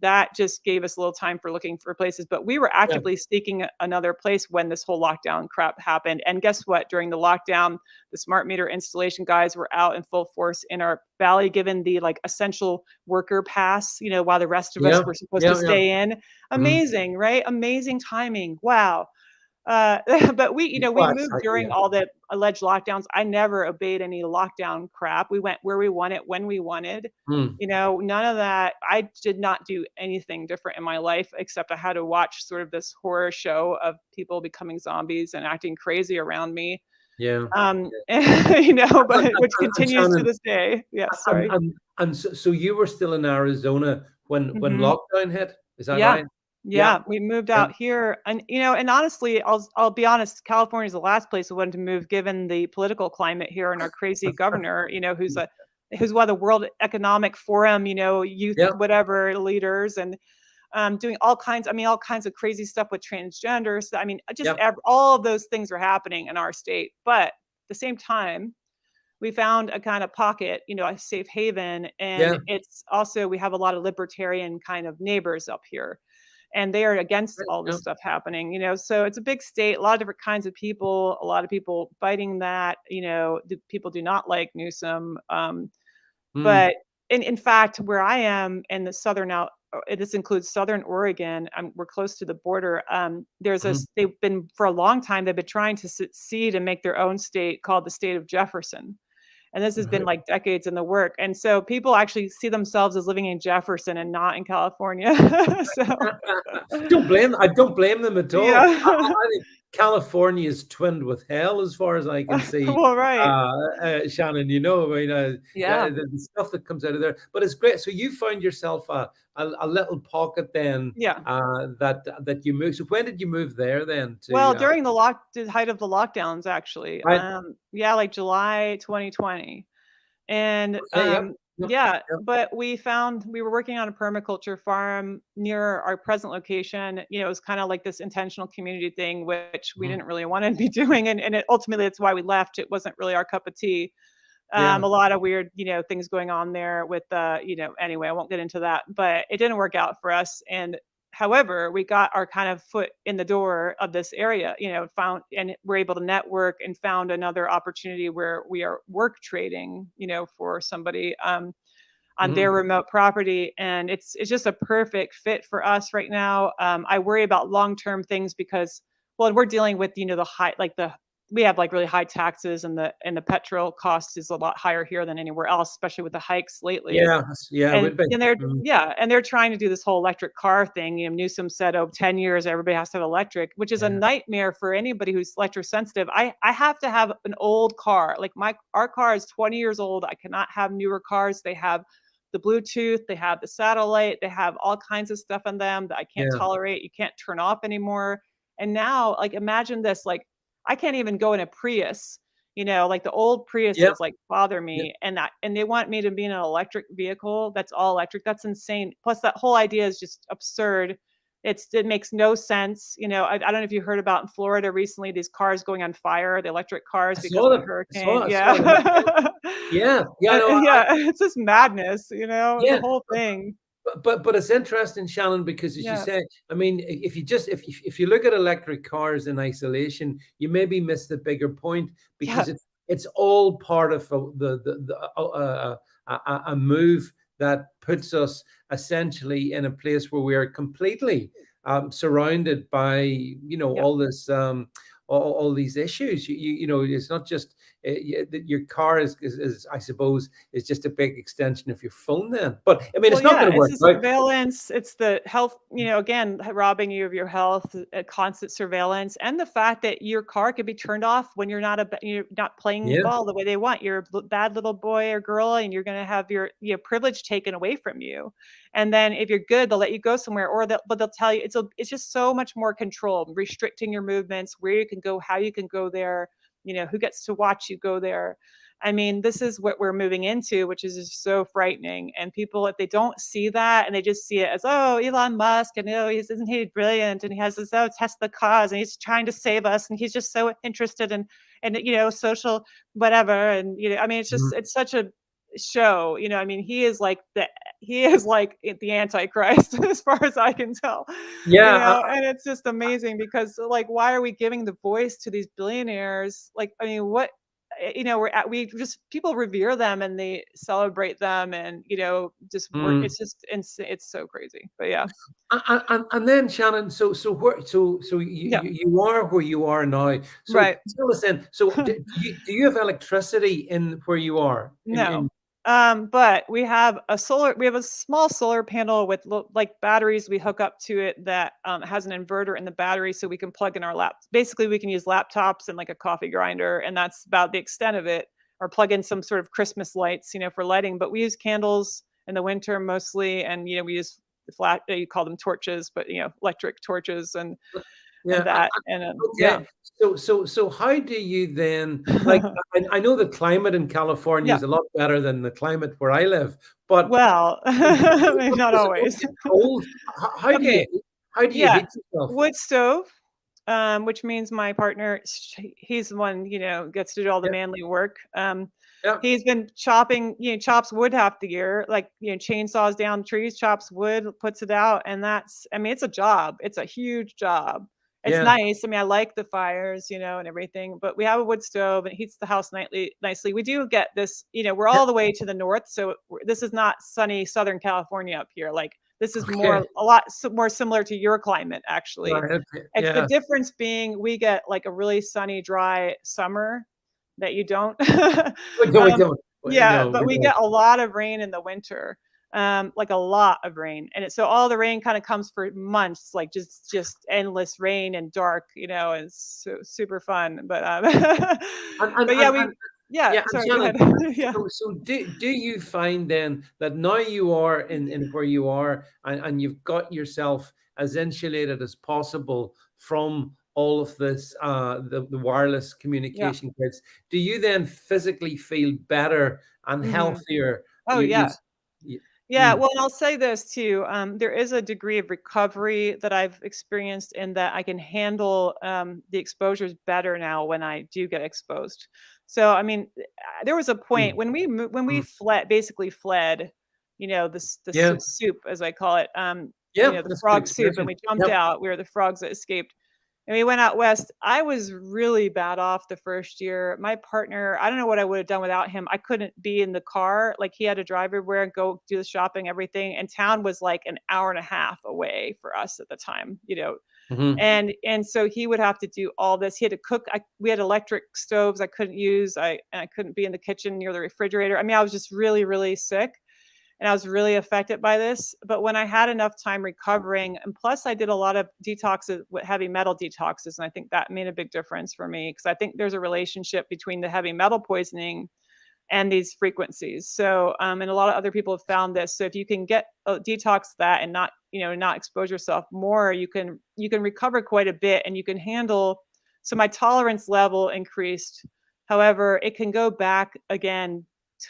that just gave us a little time for looking for places. But we were actively seeking another place when this whole lockdown crap happened. And guess what? During the lockdown, the smart meter installation guys were out in full force in our valley, given the like essential worker pass, while the rest of us were supposed to stay in. Amazing, right? Amazing timing. Wow. But we moved during all the alleged lockdowns. I never obeyed any lockdown crap. We went where we wanted, when we wanted. None of that. I did not do anything different in my life, except I had to watch sort of this horror show of people becoming zombies and acting crazy around me. But which continues to this day. Yeah, sorry. And so you were still in Arizona when lockdown hit, is that right? Yeah, we moved out here, and and honestly, I'll be honest, California is the last place we wanted to move, given the political climate here and our crazy governor, who's one of the World Economic Forum, youth whatever leaders, and doing all kinds of crazy stuff with transgenders. I mean, just all of those things are happening in our state, but at the same time, we found a kind of pocket, a safe haven, and it's also, we have a lot of libertarian kind of neighbors up here. And they are against all this stuff happening, so it's a big state, a lot of different kinds of people, a lot of people fighting that, the people do not like Newsom. But in fact, where I am in the southern this includes Southern Oregon. We're close to the border. They've been, for a long time, they've been trying to secede and make their own state called the state of Jefferson. And this has been like decades in the work. And so people actually see themselves as living in Jefferson and not in California. So I don't blame them at all. I think California is twinned with hell, as far as I can see. Well, right. Shannon, the stuff that comes out of there. But it's great. So you found yourself a little pocket then. That you moved. So when did you move there then? Well, during the height of the lockdowns, actually. Right. Like July 2020. And but we were working on a permaculture farm near our present location. It was kind of like this intentional community thing, which we didn't really want to be doing. And ultimately, that's why we left. It wasn't really our cup of tea. A lot of weird, things going on there with, anyway, I won't get into that, but it didn't work out for us. And however, we got our kind of foot in the door of this area, found, and we're able to network and found another opportunity where we are work trading, for somebody on their remote property. And it's just a perfect fit for us right now. I worry about long-term things because, well, we're dealing with, the high, we have really high taxes, and the petrol cost is a lot higher here than anywhere else, especially with the hikes lately. And they're trying to do this whole electric car thing. Newsom said, 10 years, everybody has to have electric, which is a nightmare for anybody who's electric sensitive. I have to have an old car. Our car is 20 years old. I cannot have newer cars. They have the Bluetooth, they have the satellite, they have all kinds of stuff in them that I can't tolerate. You can't turn off anymore. And now, imagine this, I can't even go in a Prius, the old Priuses bother me, and they want me to be in an electric vehicle that's all electric. That's insane. Plus, that whole idea is just absurd. It makes no sense. I don't know if you heard about in Florida recently, these cars going on fire, the electric cars because of the hurricane. It's just madness, the whole thing. But it's interesting, Shannon, because as you say, I mean, if you look at electric cars in isolation, you maybe miss the bigger point, because it's all part of a move that puts us essentially in a place where we are completely surrounded by all this all these issues. It's not just your car is I suppose is just a big extension of your phone then. But I mean, it's not going to work. It's the surveillance. It's the health. Again, robbing you of your health, constant surveillance, and the fact that your car could be turned off when you're not playing ball the way they want. You're a bad little boy or girl, and you're going to have your privilege taken away from you. And then if you're good, they'll let you go somewhere, but they'll tell you it's just so much more control, restricting your movements, where you can go, how you can go there, who gets to watch you go there. I mean, this is what we're moving into, which is just so frightening. And people, if they don't see that and they just see it as, Elon Musk, and isn't he brilliant, and he has this Tesla cause, and he's trying to save us, and he's just so interested in social whatever, and I mean, it's just it's such a show. I mean, he is like the Antichrist as far as I can tell. Yeah, And it's just amazing because like, why are we giving the voice to these billionaires? Like, I mean, what we just people revere them and they celebrate them and just work. mm. It's just it's so crazy. But yeah, And then Shannon, so yeah, you are where you are now. So right. tell us then. So do you have electricity in where you are? No. But we have a small solar panel with like batteries we hook up to it that has an inverter in the battery so we can plug in our basically we can use laptops and like a coffee grinder, and that's about the extent of it, or plug in some sort of Christmas lights, for lighting. But we use candles in the winter mostly, and we use you call them torches, but electric torches and Yeah. that and yeah. Okay. So how do you then like? I know the climate in California Yeah. is a lot better than the climate where I live, but Well, not does it not always. get cold? How do you Okay. how do you Yeah, heat yourself? wood stove, which means my partner, he's the one, gets to do all the Yeah, manly work. yeah, He's been chopping, chops wood half the year, like, chainsaws down trees, chops wood, puts it out, and I mean, it's a job. It's a huge job. It's yeah. nice. I mean, I like the fires, and everything, but we have a wood stove and it heats the house nicely. We do get this, we're all the way to the north, so this is not sunny Southern California up here. Like, this is Okay. a lot more similar to your climate, actually. Right. Okay. It's the Yeah. difference being we get like a really sunny, dry summer that you don't. We um, don't. yeah, No, but we we don't. get a lot of rain in the winter, like a lot of rain, and so all the rain kind of comes for months, like just endless rain and dark, and it's super fun. But And but yeah, yeah. yeah, and Sorry, go Shannon, ahead. Yeah, so do you find then that now you are in where you are and you've got yourself as insulated as possible from all of this the wireless yeah. communication grids, do you then physically feel better and Hmm. healthier? Oh yeah. You Yeah, mm, well, I'll say this too. There is a degree of recovery that I've experienced in that I can handle the exposures better now when I do get exposed. So, I mean, there was a point mm, when we mm. basically fled, the Yeah, soup, as I call it, yeah, the that's a good frog soup, and expression. we jumped Yep. out. We were the frogs that escaped. And we went out west. I was really bad off the first year. My partner, I don't know what I would have done without him. I couldn't be in the car. Like, he had to drive everywhere and go do the shopping, everything. And town was like an hour and a half away for us at the time. Hmm. And so he would have to do all this. He had to cook. We had electric stoves I couldn't use. I couldn't be in the kitchen near the refrigerator. I mean, I was just really, really sick and I was really affected by this. But when I had enough time recovering, and plus I did a lot of detoxes with heavy metal detoxes, and I think that made a big difference for me because I think there's a relationship between the heavy metal poisoning and these frequencies. So, and a lot of other people have found this. So if you can get detox that and not expose yourself more, you can recover quite a bit, and you can handle. So my tolerance level increased. However, it can go back again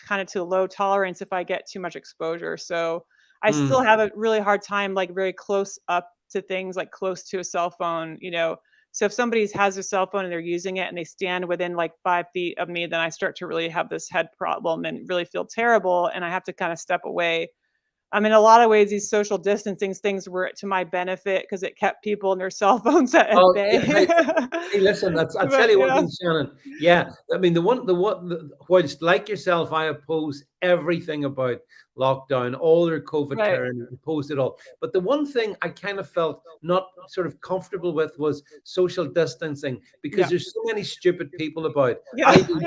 kind of to low tolerance if I get too much exposure. So I still Mm, have a really hard time, like very close up to things, like close to a cell phone. So if somebody has a cell phone and they're using it and they stand within like 5 feet of me, then I start to really have this head problem and really feel terrible. And I have to kind of step away. In a lot of ways, these social distancing things were to my benefit because it kept people and their cell phones at oh, yeah, bay. hey, listen, I'll tell But you one yeah, thing, Shannon. Yeah, I mean, whilst like yourself, I oppose everything about lockdown, all their COVID right. turn, oppose it all. But the one thing I kind of felt not sort of comfortable with was social distancing because Yeah. there's so many stupid people about. Yeah. I do,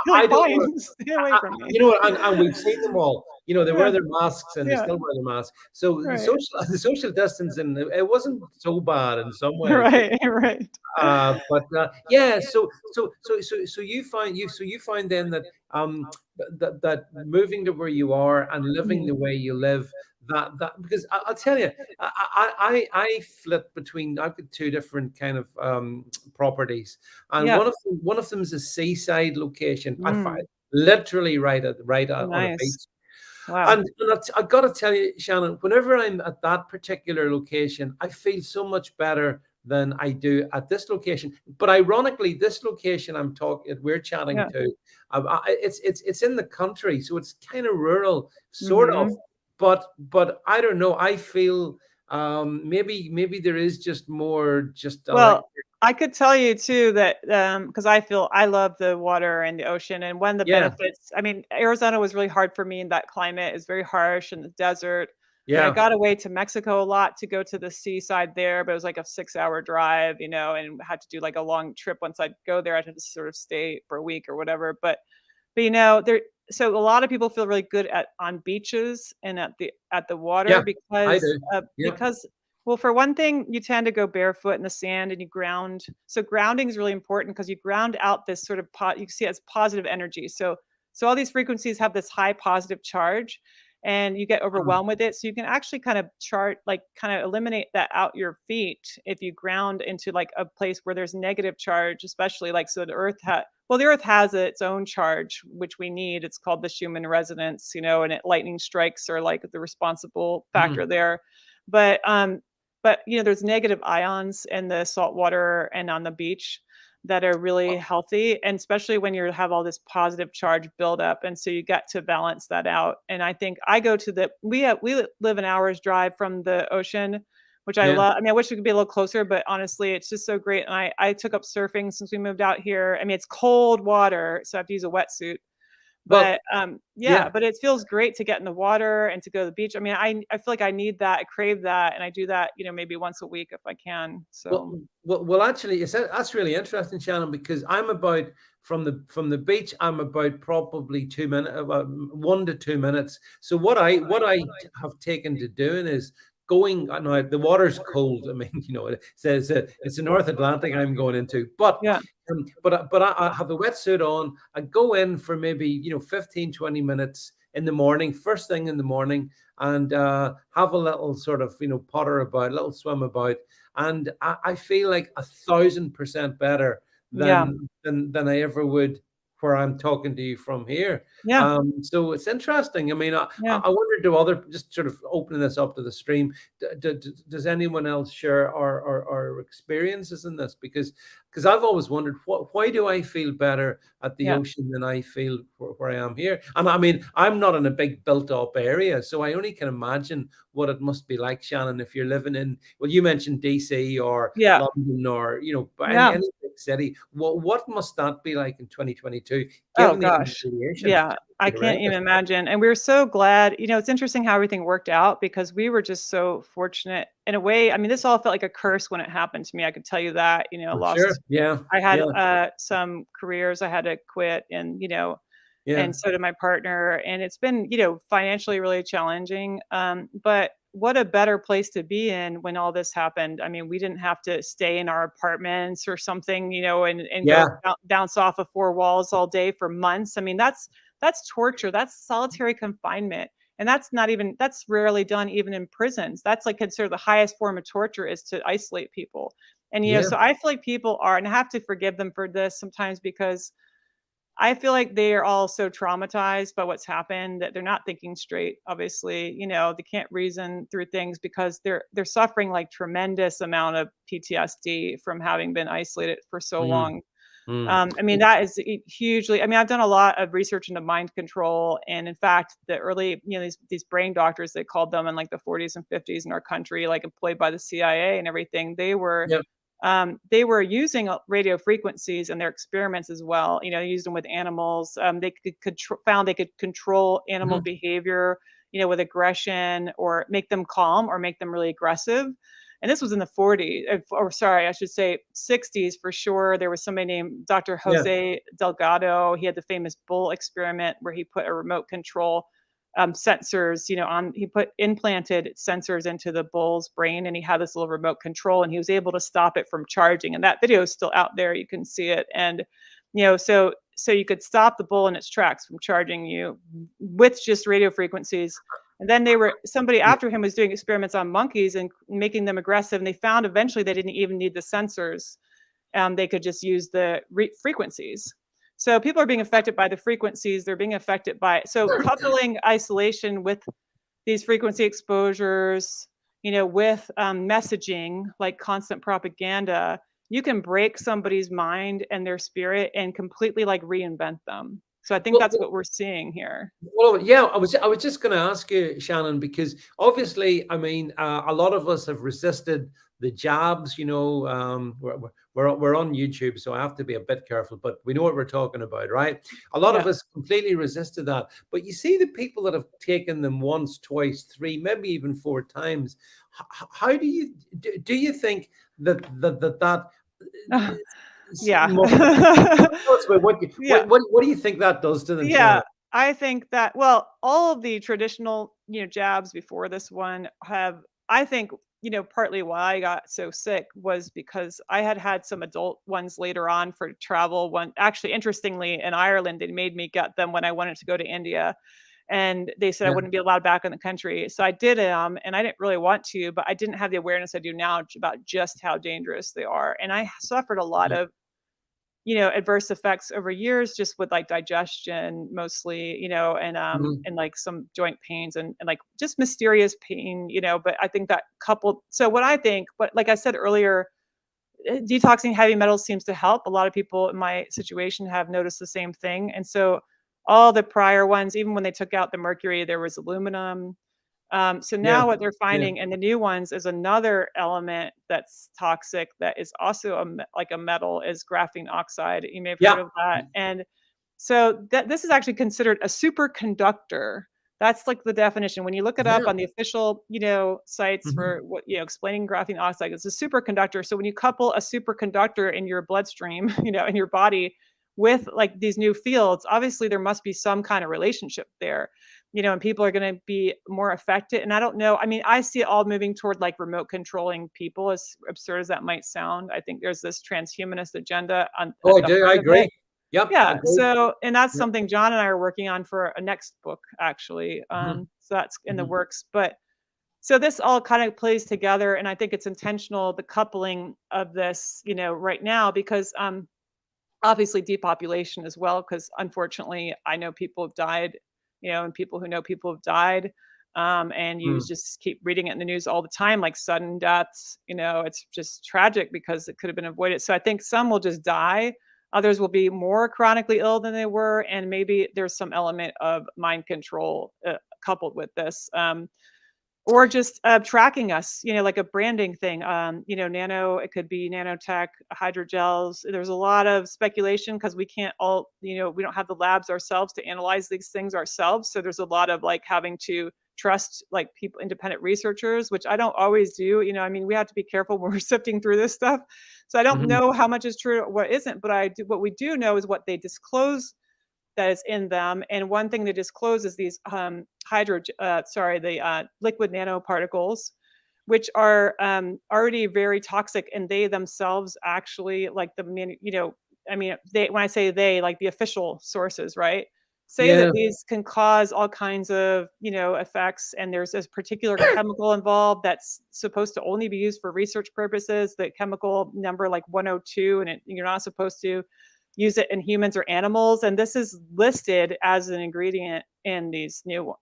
You're I like, don't want fine, stay away from me. you know, and we've seen them all. You know, they wear Yeah. their masks and they Yeah. still wear their masks. So the Right. social the social distancing, it wasn't so bad in some ways. Right. Right. But yeah, so you find then that that moving to where you are and living Mhm. the way you live, that because I'll tell you, I flip between. I've got two different kind of properties, and Yeah. one of them is a seaside location. I find Mm. literally right out on a Nice. beach. Wow. And I got to tell you, Shannon, whenever I'm at that particular location, I feel so much better than I do at this location. But ironically, this location we're chatting Yeah. to, it's in the country, so it's kind of rural, sort of. Mm-hmm. But I don't know. I feel maybe there is just more just Well, electric. I could tell you too that because I love the water and the ocean, and one of the Yeah, benefits. I mean, Arizona was really hard for me in that climate. It's very harsh in the desert. You know, I yeah. got away to Mexico a lot to go to the seaside there, but it was like a 6-hour drive, you know, and had to do like a long trip. Once I'd go there, I'd have to sort of stay for a week or whatever. But you know, so a lot of people feel really good on beaches and at the water Yeah, I do. Yeah. because well, for one thing, you tend to go barefoot in the sand and you ground. So grounding is really important because you ground out this sort of you see it as positive energy. So all these frequencies have this high positive charge and you get Mm. overwhelmed with it. So you can actually kind of kind of eliminate that out your feet if you ground into like a place where there's negative charge, especially like so the earth has its own charge, which we need. It's called the Schumann Resonance, you know, and lightning strikes are like the responsible factor Mm. there. But you know, there's negative ions in the salt water and on the beach that are really healthy, and especially when you have all this positive charge build up, and so you get to balance that out. And I think I go to we live an hour's drive from the ocean, which I Yeah. love. I mean, I wish we could be a little closer, but honestly, it's just so great. And I took up surfing since we moved out here. I mean, it's cold water, so I have to use a wetsuit. Well, But, yeah, yeah. but it feels great to get in the water and to go to the beach. I mean, I feel like I need that, I crave that, and I do that, you know, maybe once a week if I can, Well, so well, actually, that's really interesting, Shannon, because I'm about from the beach. I'm about probably 2 minutes, about 1 to 2 minutes. So what I have taken to doing is going. Now the water's cold. I mean, you know, it's the North Atlantic I'm going into, yeah, but I have a wetsuit on. I go in for maybe 15-20 minutes in the morning, first thing in the morning, and have a little sort of potter about, a little swim about, and I feel like 1,000% better yeah, than I ever would where I'm talking to you from here. yeah, So it's interesting. I mean, yeah. I wonder, do other, just sort of opening this up to the stream, does anyone else share our experiences in this? Because I've always wondered, why do I feel better at the Yeah. ocean than I feel where I am here? And I mean, I'm not in a big built up area, so I only can imagine what it must be like, Shannon, if you're living in, well, you mentioned DC or Yeah. London or, Yeah. any big city. What must that be like in 2022, Oh given the gosh. radiation? Yeah, I can't Horrendous. even imagine. And we were so glad, you know, it's interesting how everything worked out because we were just so fortunate in a way. I mean, this all felt like a curse when it happened to me. I could tell you that, you know, For sure. Yeah. I had Yeah. some careers I had to quit and, you know, Yeah. and so did my partner. And it's been, you know, financially really challenging. But what a better place to be in when all this happened. I mean, we didn't have to stay in our apartments or something, you know, and go Yeah. bounce off of four walls all day for months. I mean, that's torture. That's solitary confinement. And that's rarely done even in prisons. That's like considered the highest form of torture is to isolate people. And you know, Yeah. so I feel like people are, and I have to forgive them for this sometimes because I feel like they are all so traumatized by what's happened that they're not thinking straight, obviously. You know, they can't reason through things because they're suffering like tremendous amount of PTSD from having been isolated for so Mm, long. mm. I mean, that is hugely. I mean, I've done a lot of research into mind control, and in fact, the early, you know, these brain doctors, they called them in like the 40s and 50s in our country, like employed by the CIA and everything. Yep. They were using radio frequencies in their experiments as well. You know, they used them with animals. They found they could control animal Mhm. behavior, you know, with aggression or make them calm or make them really aggressive. And this was in the 40s, or sorry, I should say 60s for sure. There was somebody named Dr. Yeah. Jose Delgado. He had the famous bull experiment where he put a remote control sensors, you know, he put implanted sensors into the bull's brain and he had this little remote control and he was able to stop it from charging. And that video is still out there. You can see it. And, you know, so you could stop the bull in its tracks from charging you with just radio frequencies. And then somebody Yeah. after him was doing experiments on monkeys and making them aggressive. And they found eventually they didn't even need the sensors. They could just use the frequencies. So people are being affected by the frequencies. They're being affected by, so coupling isolation with these frequency exposures, with messaging, like constant propaganda, you can break somebody's mind and their spirit and completely like reinvent them. So I think that's what we're seeing here. Well, yeah, I was just going to ask you, Shannon, because obviously, I mean, a lot of us have resisted the jabs. We're on YouTube, so I have to be a bit careful. But we know what we're talking about, right? A lot of us completely resisted that. But you see, the people that have taken them once, twice, three, maybe even four times. How do you think that Yeah. what do you think that does to them, Yeah, Shannon? I think that, well, all of the traditional, jabs before this one have, I think, partly why I got so sick was because I had had some adult ones later on for travel. One, actually, interestingly, in Ireland, they made me get them when I wanted to go to India. And they said I Yeah. wouldn't be allowed back in the country. So I did them, and I didn't really want to, but I didn't have the awareness I do now about just how dangerous they are. And I suffered a lot of adverse effects over years, just with like digestion mostly, and like some joint pains and like just mysterious pain, but I think that coupled, so what I think, but like I said earlier, detoxing heavy metals seems to help. A lot of people in my situation have noticed the same thing. And so all the prior ones, even when they took out the mercury, there was aluminum. So Yeah. now what they're Yeah. finding in the new ones is another element that's toxic that is also like a metal, is graphene oxide. You may have heard of that. And so this is actually considered a superconductor. That's like the definition. When you look it up on the official, sites for what, explaining graphene oxide, it's a superconductor. So when you couple a superconductor in your bloodstream, in your body with like these new fields, obviously there must be some kind of relationship there, and people are going to be more affected. And I don't know. I mean, I see it all moving toward like remote controlling people, as absurd as that might sound. I think there's this transhumanist agenda on. Oh, I do. I agree. Yep. Yeah. Agreed. So, and that's Yep. something John and I are working on for a next book, actually. So that's in the works. But so this all kind of plays together, and I think it's intentional, the coupling of this, right now, because obviously depopulation as well, because unfortunately I know people have died, and people who know people have died. And you just keep reading it in the news all the time, like sudden deaths. It's just tragic because it could have been avoided. So I think some will just die. Others will be more chronically ill than they were. And maybe there's some element of mind control coupled with this. Or just tracking us, like a branding thing. Nano, it could be nanotech, hydrogels. There's a lot of speculation because we can't all, we don't have the labs ourselves to analyze these things ourselves. So there's a lot of like having to trust like people, independent researchers, which I don't always do. I mean, we have to be careful when we're sifting through this stuff. So I don't know how much is true or what isn't, but what we do know is what they disclose that is in them. And one thing they disclose is these liquid nanoparticles, which are already very toxic, and they themselves actually, like when I say they, like the official sources, right, say that these can cause all kinds of effects, and there's this particular chemical involved that's supposed to only be used for research purposes, the chemical number like 102, and you're not supposed to use it in humans or animals. And this is listed as an ingredient in these new,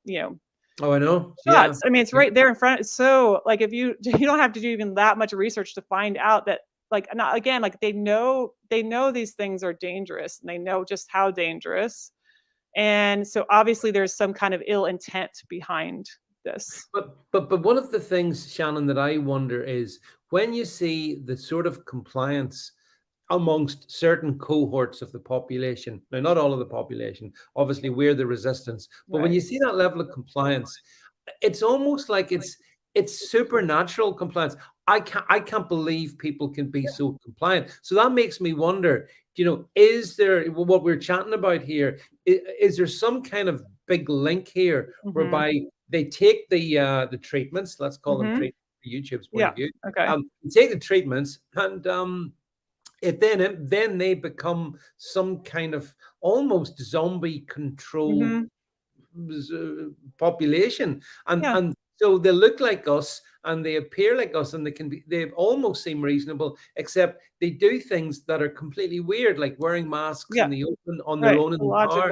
Oh, I know. shots. Yeah. I mean, it's right there in front. So like, if you don't have to do even that much research to find out that, like, not again, like they know these things are dangerous, and they know just how dangerous. And so obviously there's some kind of ill intent behind this. But one of the things, Shannon, that I wonder is when you see the sort of compliance amongst certain cohorts of the population. Now, not all of the population, obviously we're the resistance, but when you see that level of compliance, it's almost like it's supernatural compliance. I can't believe people can be so compliant. So that makes me wonder, is there, what we're chatting about here, is there some kind of big link here whereby they take the treatments, let's call them treatments for YouTube's point of view. Okay. Take the treatments and then they become some kind of almost zombie control population, and so they look like us and they appear like us, and they almost seem reasonable, except they do things that are completely weird, like wearing masks in the open on their own in the car.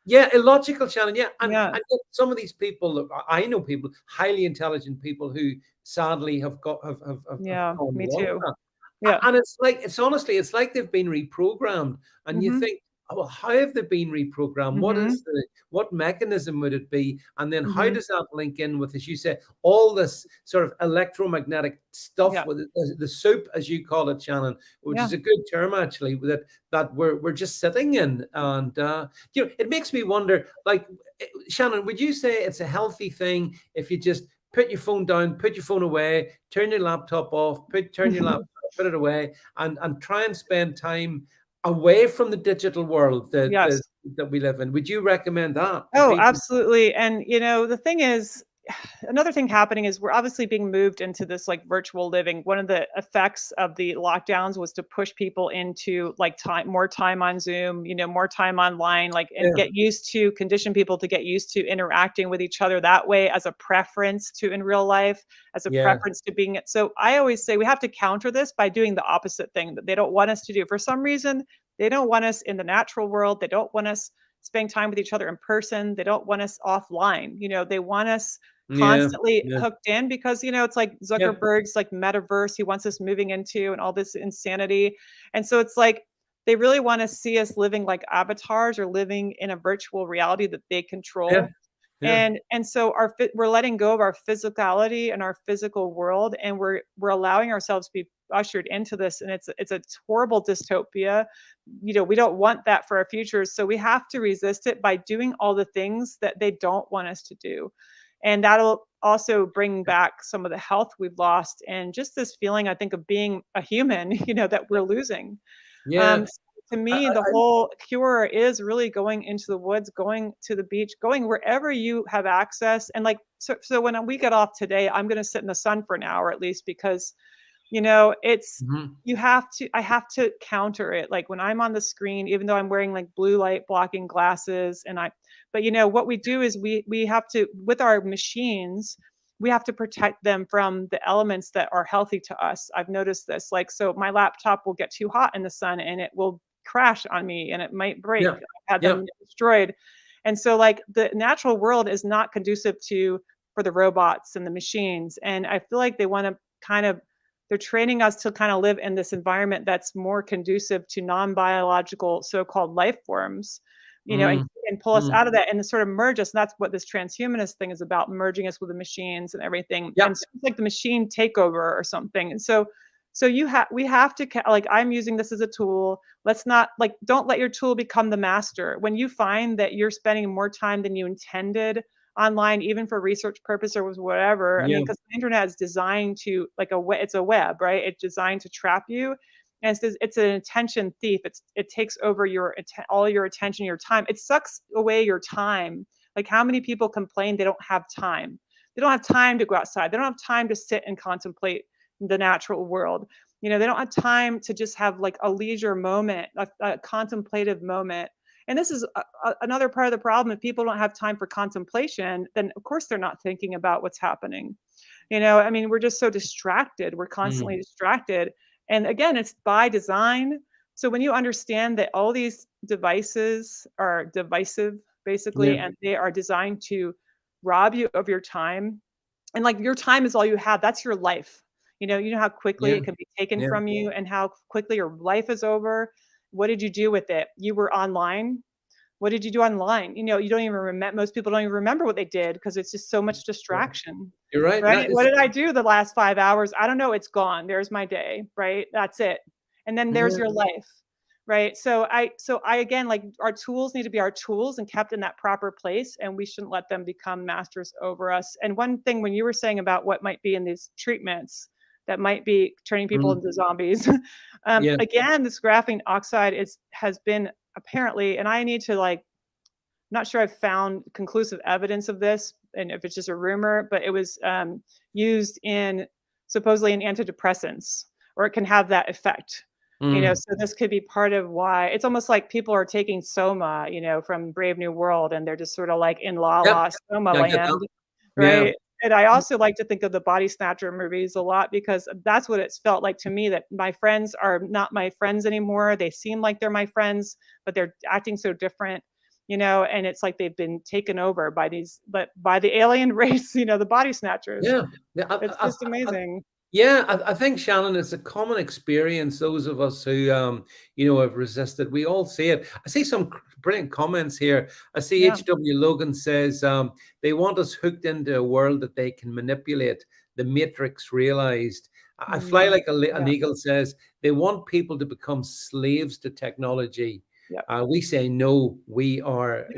Yeah, illogical, Shannon. Yeah, and yet some of these people, I know people, highly intelligent people who sadly have Yeah, gone me along with too. that. Yeah. And it's like, it's honestly, it's like they've been reprogrammed, and you Mhm. think, oh, well, how have they been reprogrammed? Mhm. What mechanism would it be? And then how Mhm. does that link in with, as you say, all this sort of electromagnetic stuff Yeah. with the soup, as you call it, Shannon, which Yeah. is a good term actually, that we're just sitting in. And it makes me wonder, like, Shannon, would you say it's a healthy thing if you just put your phone down, put your phone away, turn your laptop off, turn your laptop, put it away, and try and spend time away from the digital world Yes. that we live in? Would you recommend that to Oh, people? absolutely. And the thing is, another thing happening is we're obviously being moved into this like virtual living. One of the effects of the lockdowns was to push people into like more time on Zoom, more time online, like, and Yeah, condition people to get used to interacting with each other that way as a preference to in real life, as a yeah, preference to being. So I always say we have to counter this by doing the opposite thing that they don't want us to do. For some reason, they don't want us in the natural world. They don't want us spending time with each other in person. They don't want us offline. They want us yeah, constantly yeah, hooked in because it's like yeah, Zuckerberg's like metaverse he wants us moving into and all this insanity. And so it's like they really want to see us living like avatars or living in a virtual reality that they yeah, control. yeah, And so we're letting go of our physicality and our physical world, and we're allowing ourselves to be ushered into this, and it's a horrible dystopia. We don't want that for our futures, so we have to resist it by doing all the things that they don't want us to do. And that'll also bring back some of the health we've lost and just this feeling, I think, of being a human, that we're losing. yeah. So to I, me, I, the whole cure is really going into the woods, going to the beach, going wherever you have access. And like, so when we get off today, I'm going to sit in the sun for an hour at least because it's mhm. I have to counter it. Like when I'm on the screen, even though I'm wearing like blue light blocking glasses but what we do is we have to, with our machines, we have to protect them from the elements that are healthy to us. I've noticed this. Like, so my laptop will get too hot in the sun and it will crash on me and it might break. Yeah, I've had yeah, them destroyed. And so like the natural world is not conducive for the robots and the machines. And I feel like they want to kind of they're training us to kind of live in this environment that's more conducive to non-biological so-called life forms, mm, and pull us mm. out of that and sort of merge us. And that's what this transhumanist thing is about, merging us with the machines and everything. Yeah, And so it's like the machine takeover or something. And so we have to like, I'm using this as a tool. Let's not like, don't let your tool become the master. When you find that you're spending more time than you intended online, even for research purpose or whatever. I mean, yeah, because the internet is designed to it's a web, right? It's designed to trap you. And it's an attention thief. It takes over all your attention, your time. It sucks away your time. Like how many people complain they don't have time? They don't have time to go outside. They don't have time to sit and contemplate the natural world. They don't have time to just have like a leisure moment, a contemplative moment. And this is another part of the problem. If people don't have time for contemplation, then of course they're not thinking about what's happening. I mean, we're just so distracted. We're constantly mm, distracted. And again, it's by design. So when you understand that all these devices are divisive, basically, yeah, and they are designed to rob you of your time, and like your time is all you have, that's your life. You know how quickly yeah, it can be taken yeah, from you and how quickly your life is over. What did you do with it? You were online. What did you do online? You don't even remember. Most people don't even remember what they did because it's just so much yeah. distraction, You're right. right? That What is, did I do the last 5 hours? I don't know. It's gone. There's my day, right? That's it. And then there's yeah, your life, right? So I again, like our tools need to be our tools and kept in that proper place, and we shouldn't let them become masters over us. And one thing, when you were saying about what might be in these treatments that might be turning people mm, into zombies, yeah, again, this graphene oxide has been apparently, and I need to like, not sure I've found conclusive evidence of this, and if it's just a rumor, but it was used supposedly in antidepressants, or it can have that effect. mm, So this could be part of why it's almost like people are taking Soma, from Brave New World, and they're just sort of like in La yep, La Soma yeah, I get that. land, Yeah, right? And I also like to think of the Body Snatcher movies a lot because that's what it's felt like to me, that my friends are not my friends anymore. They seem like they're my friends, but they're acting so different. you know, and it's like they've been taken over by by the alien race, you know, the body snatchers. Yeah, yeah. It's just amazing. Yeah, I think, Shannon, it's a common experience. Those of us who, have resisted, we all see it. I see some brilliant comments here. I see Yeah. H.W. Logan says they want us hooked into a world that they can manipulate. The Matrix realized. I fly like an Yeah. eagle says they want people to become slaves to technology. Yeah. We say no. We are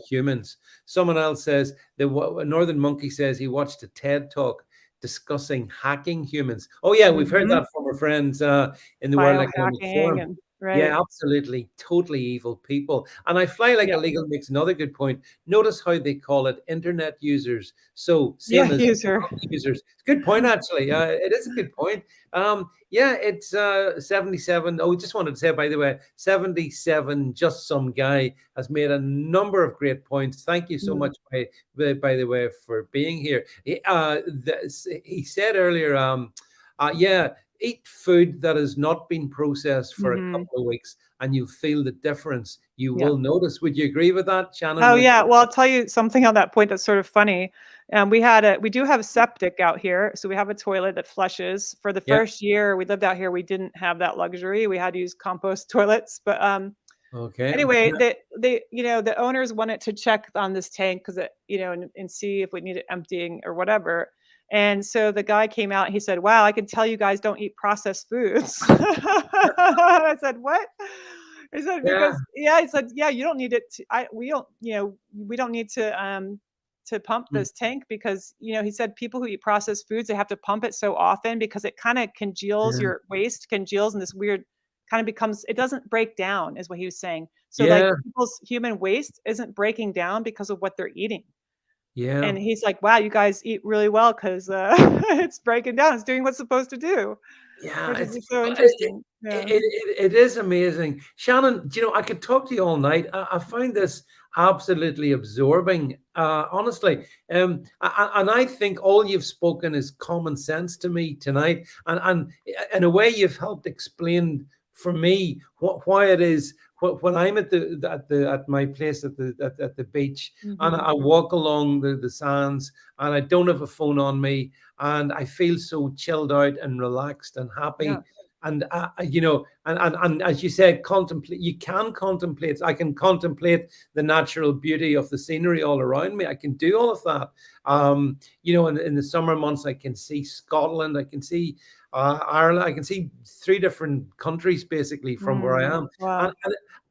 humans. Someone else says the Northern Monkey says he watched a TED talk discussing hacking humans. Oh yeah, we've heard that from our friends in the World Economic Biohacking Forum. and right. Yeah, absolutely. Totally evil people. And I fly like Yeah. a legal makes another good point. Notice how they call it internet users. So Yeah, same as user. users. Good point, actually. It is a good point. Yeah, it's 77. Oh, just wanted to say, by the way, 77, just some guy has made a number of great points. Thank you so much, by the way, for being here. He said earlier, yeah, eat food that has not been processed for a couple of weeks and you feel the difference. You Yeah. will notice. Would you agree with that, Shannon? Oh yeah. Well, I'll tell you something on that point that's sort of funny. We do have a septic out here, so we have a toilet that flushes. For the Yeah. first year we lived out here, we didn't have that luxury. We had to use compost toilets. But Okay. anyway, the owners wanted to check on this tank because and see if we needed emptying or whatever. And so the guy came out and he said, "Wow, I can tell you guys don't eat processed foods." I said, "What?" He said, Yeah. "Because yeah," he said, "Yeah, you don't need it to, we don't need to pump this tank because, he said people who eat processed foods, they have to pump it so often because it kind of congeals Yeah. your waste, congeals in this weird kind of becomes it doesn't break down is what he was saying. So like Yeah. people's human waste isn't breaking down because of what they're eating." Yeah. And he's like, "Wow, you guys eat really well because it's breaking down. It's doing what's supposed to do," Yeah, which is it's just so it, interesting. Yeah. it is amazing, Shannon. I could talk to you all night. I find this absolutely absorbing, honestly. And I think all you've spoken is common sense to me tonight, and in a way, you've helped explain for me why it is when I'm at my place at the beach, and I walk along the sands, and I don't have a phone on me, and I feel so chilled out and relaxed and Yeah. happy. And and as you said, contemplate. You can contemplate. I can contemplate the natural beauty of the scenery all around me. I can do all of that. In the summer months, I can see Scotland. I can see Ireland. I can see 3 different countries basically from where I am. Wow.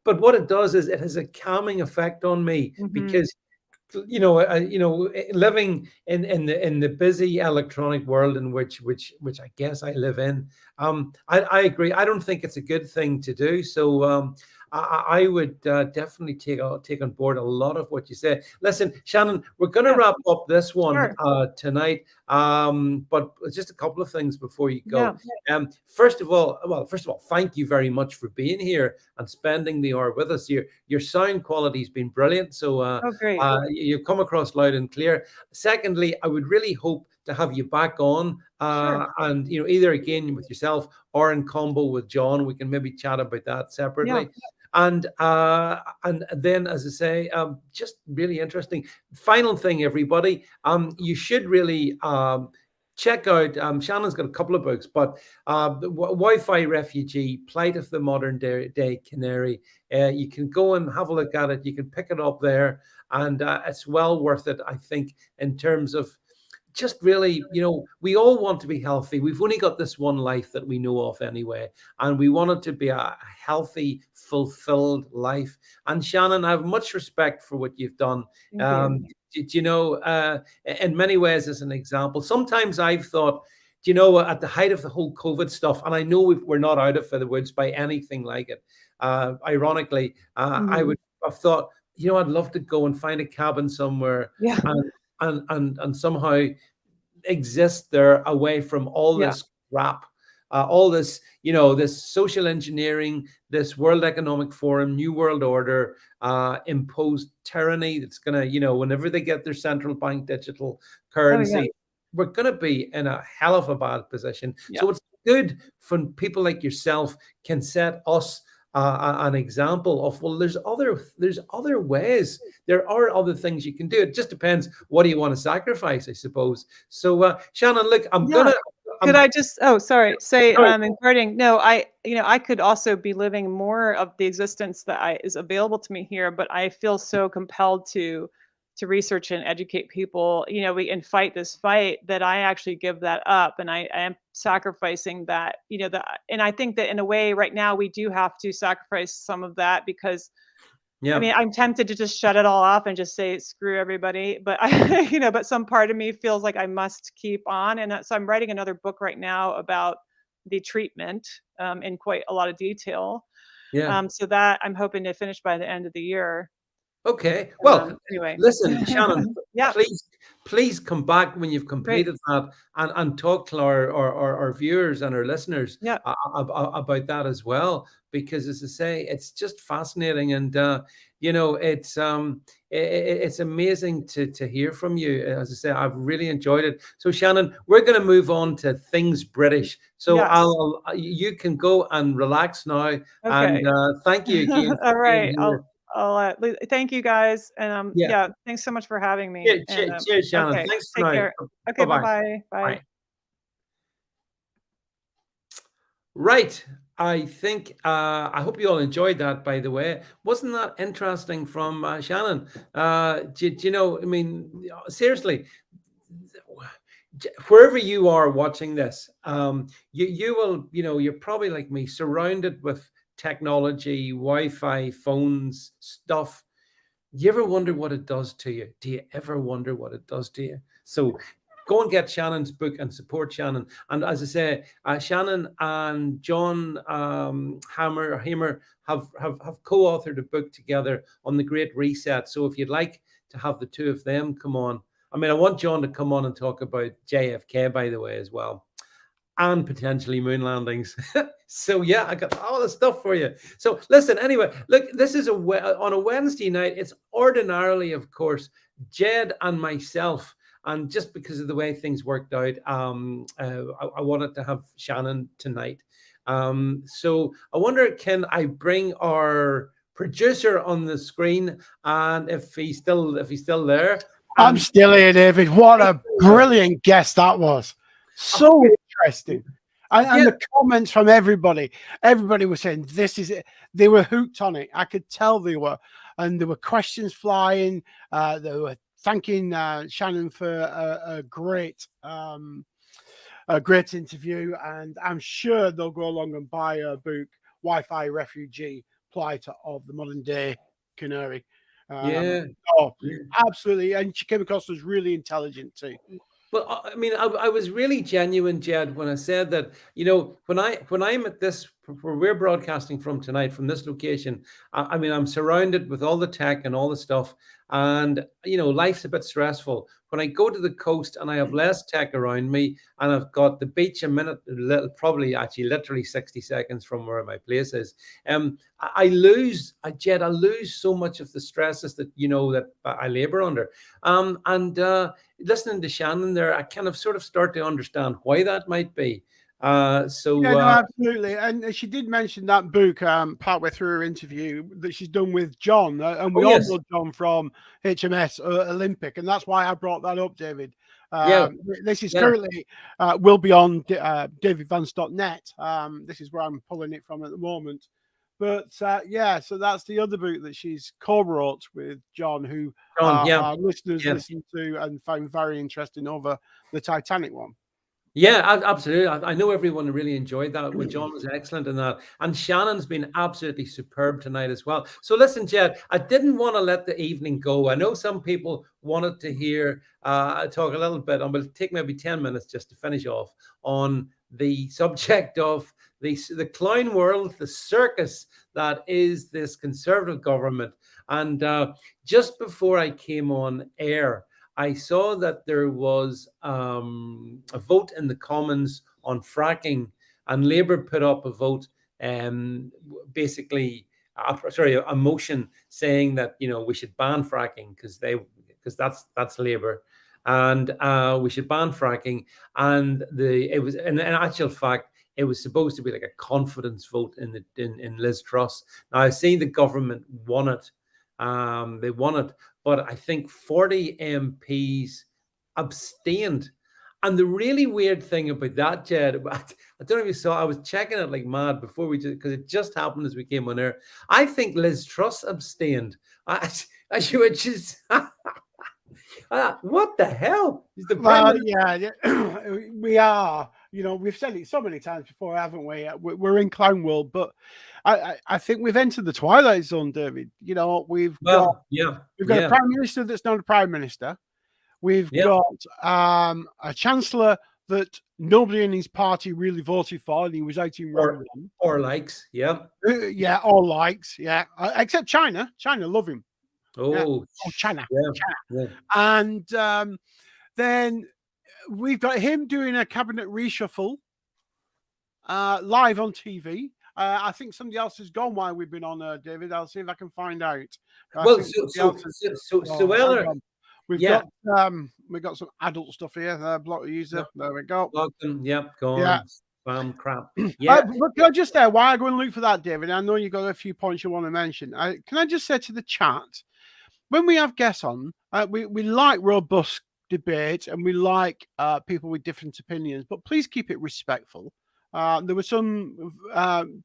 But what it does is it has a calming effect on me because living in the busy electronic world in which I guess I live in, I agree. I don't think it's a good thing to do. So I would definitely take on board a lot of what you say. Listen, Shannon, we're going to Yeah. wrap up this one Sure. tonight, but just a couple of things before you go. Yeah. First of all, thank you very much for being here and spending the hour with us. Your sound quality has been brilliant. So Oh, great. you come across loud and clear. Secondly, I would really hope to have you back on, Sure. and either again with yourself or in combo with John. We can maybe chat about that separately. Yeah. And then, as I say, just really interesting. Final thing, everybody, you should really check out. Shannon's got a couple of books, but the Wi-Fi Refugee, Plight of the Modern Day Canary. You can go and have a look at it. You can pick it up there, and it's well worth it, I think, in terms of just really, we all want to be healthy. We've only got this one life that we know of anyway, and we want it to be a healthy, fulfilled life. And Shannon, I have much respect for what you've done. Thank you. In many ways, as an example, sometimes I've thought, at the height of the whole COVID stuff, and I know we're not out of the woods by anything like it. Ironically, I would have thought, I'd love to go and find a cabin somewhere Yeah. and somehow exist there away from all Yeah. this crap, all this, this social engineering, this World Economic Forum, New World Order, imposed tyranny that's going to, whenever they get their central bank digital currency, we're going to be in a hell of a bad position. Yeah. So it's good when people like yourself can set us an example of, well, there's other ways. There are other things you can do. It just depends what do you want to sacrifice, I suppose. So Shannon, look, Could I just, say, sorry. in parting, no, I could also be living more of the existence that is available to me here, but I feel so compelled to research and educate people, and fight this fight, that I actually give that up, and I am sacrificing that, and I think that in a way right now we do have to sacrifice some of that, because I mean, I'm tempted to just shut it all off and just say screw everybody, but but some part of me feels like I must keep on, and so I'm writing another book right now about the treatment in quite a lot of detail. So that I'm hoping to finish by the end of the year. Okay. Well, Anyway. listen, Shannon, Yeah. please come back when you've Great. completed that, and talk to our viewers and our listeners Yeah. about that as well, because as I say, it's just fascinating, and it's amazing to hear from you. As I say, I've really enjoyed it. So Shannon, we're going to move on to things British. So Yes. you can go and relax now, Okay. and thank you again All for being right. here. Thank you guys, and Yeah. yeah, thanks so much for having me. And Cheers, Shannon. okay, Thanks for take now. care. Okay, Bye-bye. bye-bye. Bye. Bye. Right. I think I hope you all enjoyed that, by the way. Wasn't that interesting from Shannon? Do you know, I mean, seriously, wherever you are watching this, you will, you're probably like me, surrounded with technology, Wi-Fi, phones, stuff. You ever wonder what it does to you? Do you ever wonder what it does to you? So go and get Shannon's book and support Shannon. And as I say, Shannon and John Hamer have co-authored a book together on the Great Reset. So if you'd like to have the two of them come on, I mean, I want John to come on and talk about JFK, by the way, as well, and potentially moon landings. So yeah, I got all the stuff for you. So listen, anyway, look, this is on a Wednesday night. It's ordinarily, of course, Jed and myself. And just because of the way things worked out, I wanted to have Shannon tonight. So I wonder, can I bring our producer on the screen, and if he's still there? I'm still here, David. What a brilliant guest that was. So interesting. And the comments from everybody was saying, this is it. They were hooked on it. I could tell they were. And there were questions flying. They were thanking Shannon for a great interview. And I'm sure they'll go along and buy her book, Wi-Fi Refugee, Plight of the Modern Day Canary. Absolutely. And she came across as really intelligent too. Well, I mean, I was really genuine, Jed, when I said that, when I'm at this, where we're broadcasting from tonight, from this location, I mean, I'm surrounded with all the tech and all the stuff, and, life's a bit stressful. When I go to the coast and I have less tech around me, and I've got the beach a minute, probably actually literally 60 seconds from where my place is, I lose so much of the stresses that, that I labor under. Listening to Shannon there, I kind of sort of start to understand why that might be. Absolutely. And she did mention that book partway through her interview that she's done with John, and we all know John from HMS Olympic, and that's why I brought that up, David. This is currently will be on davidvance.net. This is where I'm pulling it from at the moment. But so that's the other book that she's co-wrote with John, who our listeners listened to and found very interesting over the Titanic one. Yeah, absolutely. I know everyone really enjoyed that. John was excellent in that. And Shannon's been absolutely superb tonight as well. So listen, Jed, I didn't want to let the evening go. I know some people wanted to hear talk a little bit, and we'll take maybe 10 minutes just to finish off on the subject of the clown world, the circus that is this Conservative government. And just before I came on air, I saw that there was a vote in the Commons on fracking, and Labour put up a vote, basically, a motion saying that we should ban fracking because that's Labour, and we should ban fracking. And it was in actual fact, it was supposed to be like a confidence vote in Liz Truss. Now I've seen the government won it. They won it, but I think 40 MPs abstained. And the really weird thing about that, Jed, I don't know if you saw, I was checking it like mad before because it just happened as we came on air. I think Liz Truss abstained. Which is what the hell? Yeah, we are. We've said it so many times before, haven't we? We're in clown world, but I think we've entered the twilight zone, David. We've got a prime minister that's not a prime minister. We've got a chancellor that nobody in his party really voted for, and he was out in Rome. Or likes, or likes, except China. China love him. China. And then we've got him doing a cabinet reshuffle live on TV. I think somebody else has gone while we've been on, David. I'll see if I can find out. We've got some adult stuff here. Block user. There we go. Go on. Spam crap. But can I just while I go and look for that, David? I know you got a few points you want to mention. Can I just say to the chat, when we have guests on, we like robust debate and we like people with different opinions, but please keep it respectful. There were some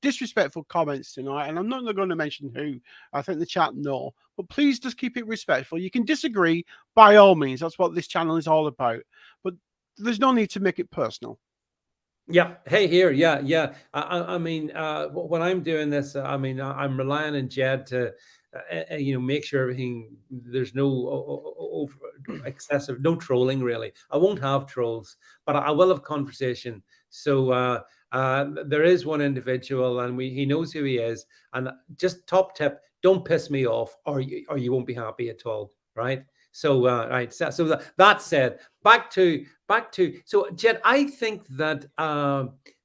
disrespectful comments tonight, and I'm not going to mention who. I think the chat know, but please just keep it respectful. You can disagree by all means. That's what this channel is all about. But there's no need to make it personal. Yeah. Hey, here. Yeah. I mean, when I'm doing this, I'm relying on Jed to, make sure there's no excessive, no trolling really. I won't have trolls, but I will have conversation. So there is one individual, and he knows who he is. And just top tip: don't piss me off, or you won't be happy at all. Right. So right. So that said, back to. So Jed, I think that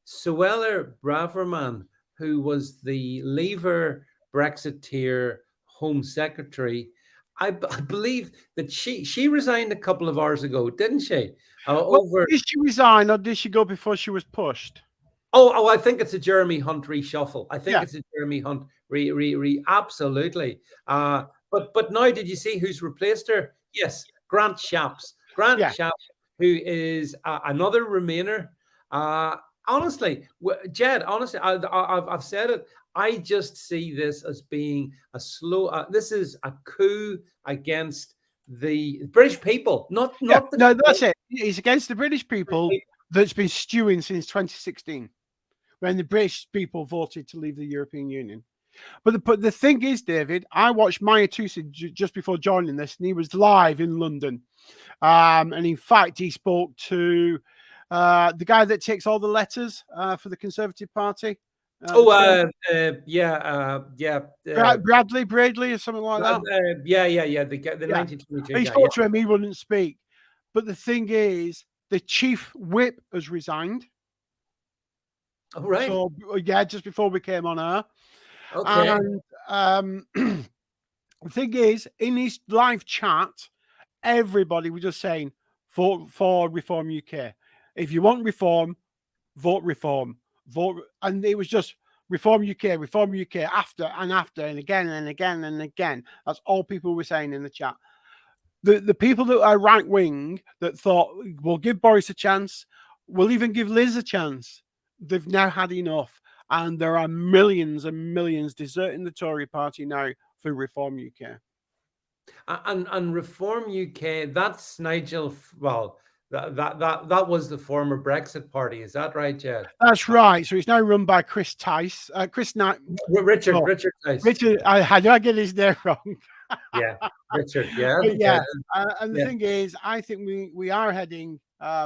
Suella Braverman, who was the Labour Brexiteer Home Secretary, I believe that she resigned a couple of hours ago, didn't she? Did she resign, or did she go before she was pushed? Oh, I think it's a Jeremy Hunt reshuffle. I think it's a Jeremy Hunt absolutely. But now, did you see who's replaced her? Yes, Grant Shapps. Shapps, who is another Remainer. Honestly, Jed, I've said it. I just see this as being a slow. This is a coup against the British people, not the. That's it. It's against the British people that's been stewing since 2016, when the British people voted to leave the European Union. But the thing is, David, I watched Maya Tusi just before joining this, and he was live in London. And in fact, he spoke to the guy that takes all the letters for the Conservative Party. Bradley or something like that. The 1922. He spoke to him, he wouldn't speak. But the thing is, the chief whip has resigned. Oh, right. So just before we came on air. Okay. And the thing is, in his live chat, everybody was just saying, vote for Reform UK. If you want reform, vote Reform. Vote, and it was just Reform UK, after and again and again and again. That's all people were saying in the chat. The people that are right wing that thought we'll give Boris a chance, we'll even give Liz a chance, they've now had enough. And there are millions and millions deserting the Tory party now for Reform UK. And Reform UK, that's Nigel. Well, that was the former Brexit party. Is that right, Jed? That's right. So it's now run by Chris Tice. Richard Tice. Richard. How do I get his name wrong? Richard. And the thing is, I think we are heading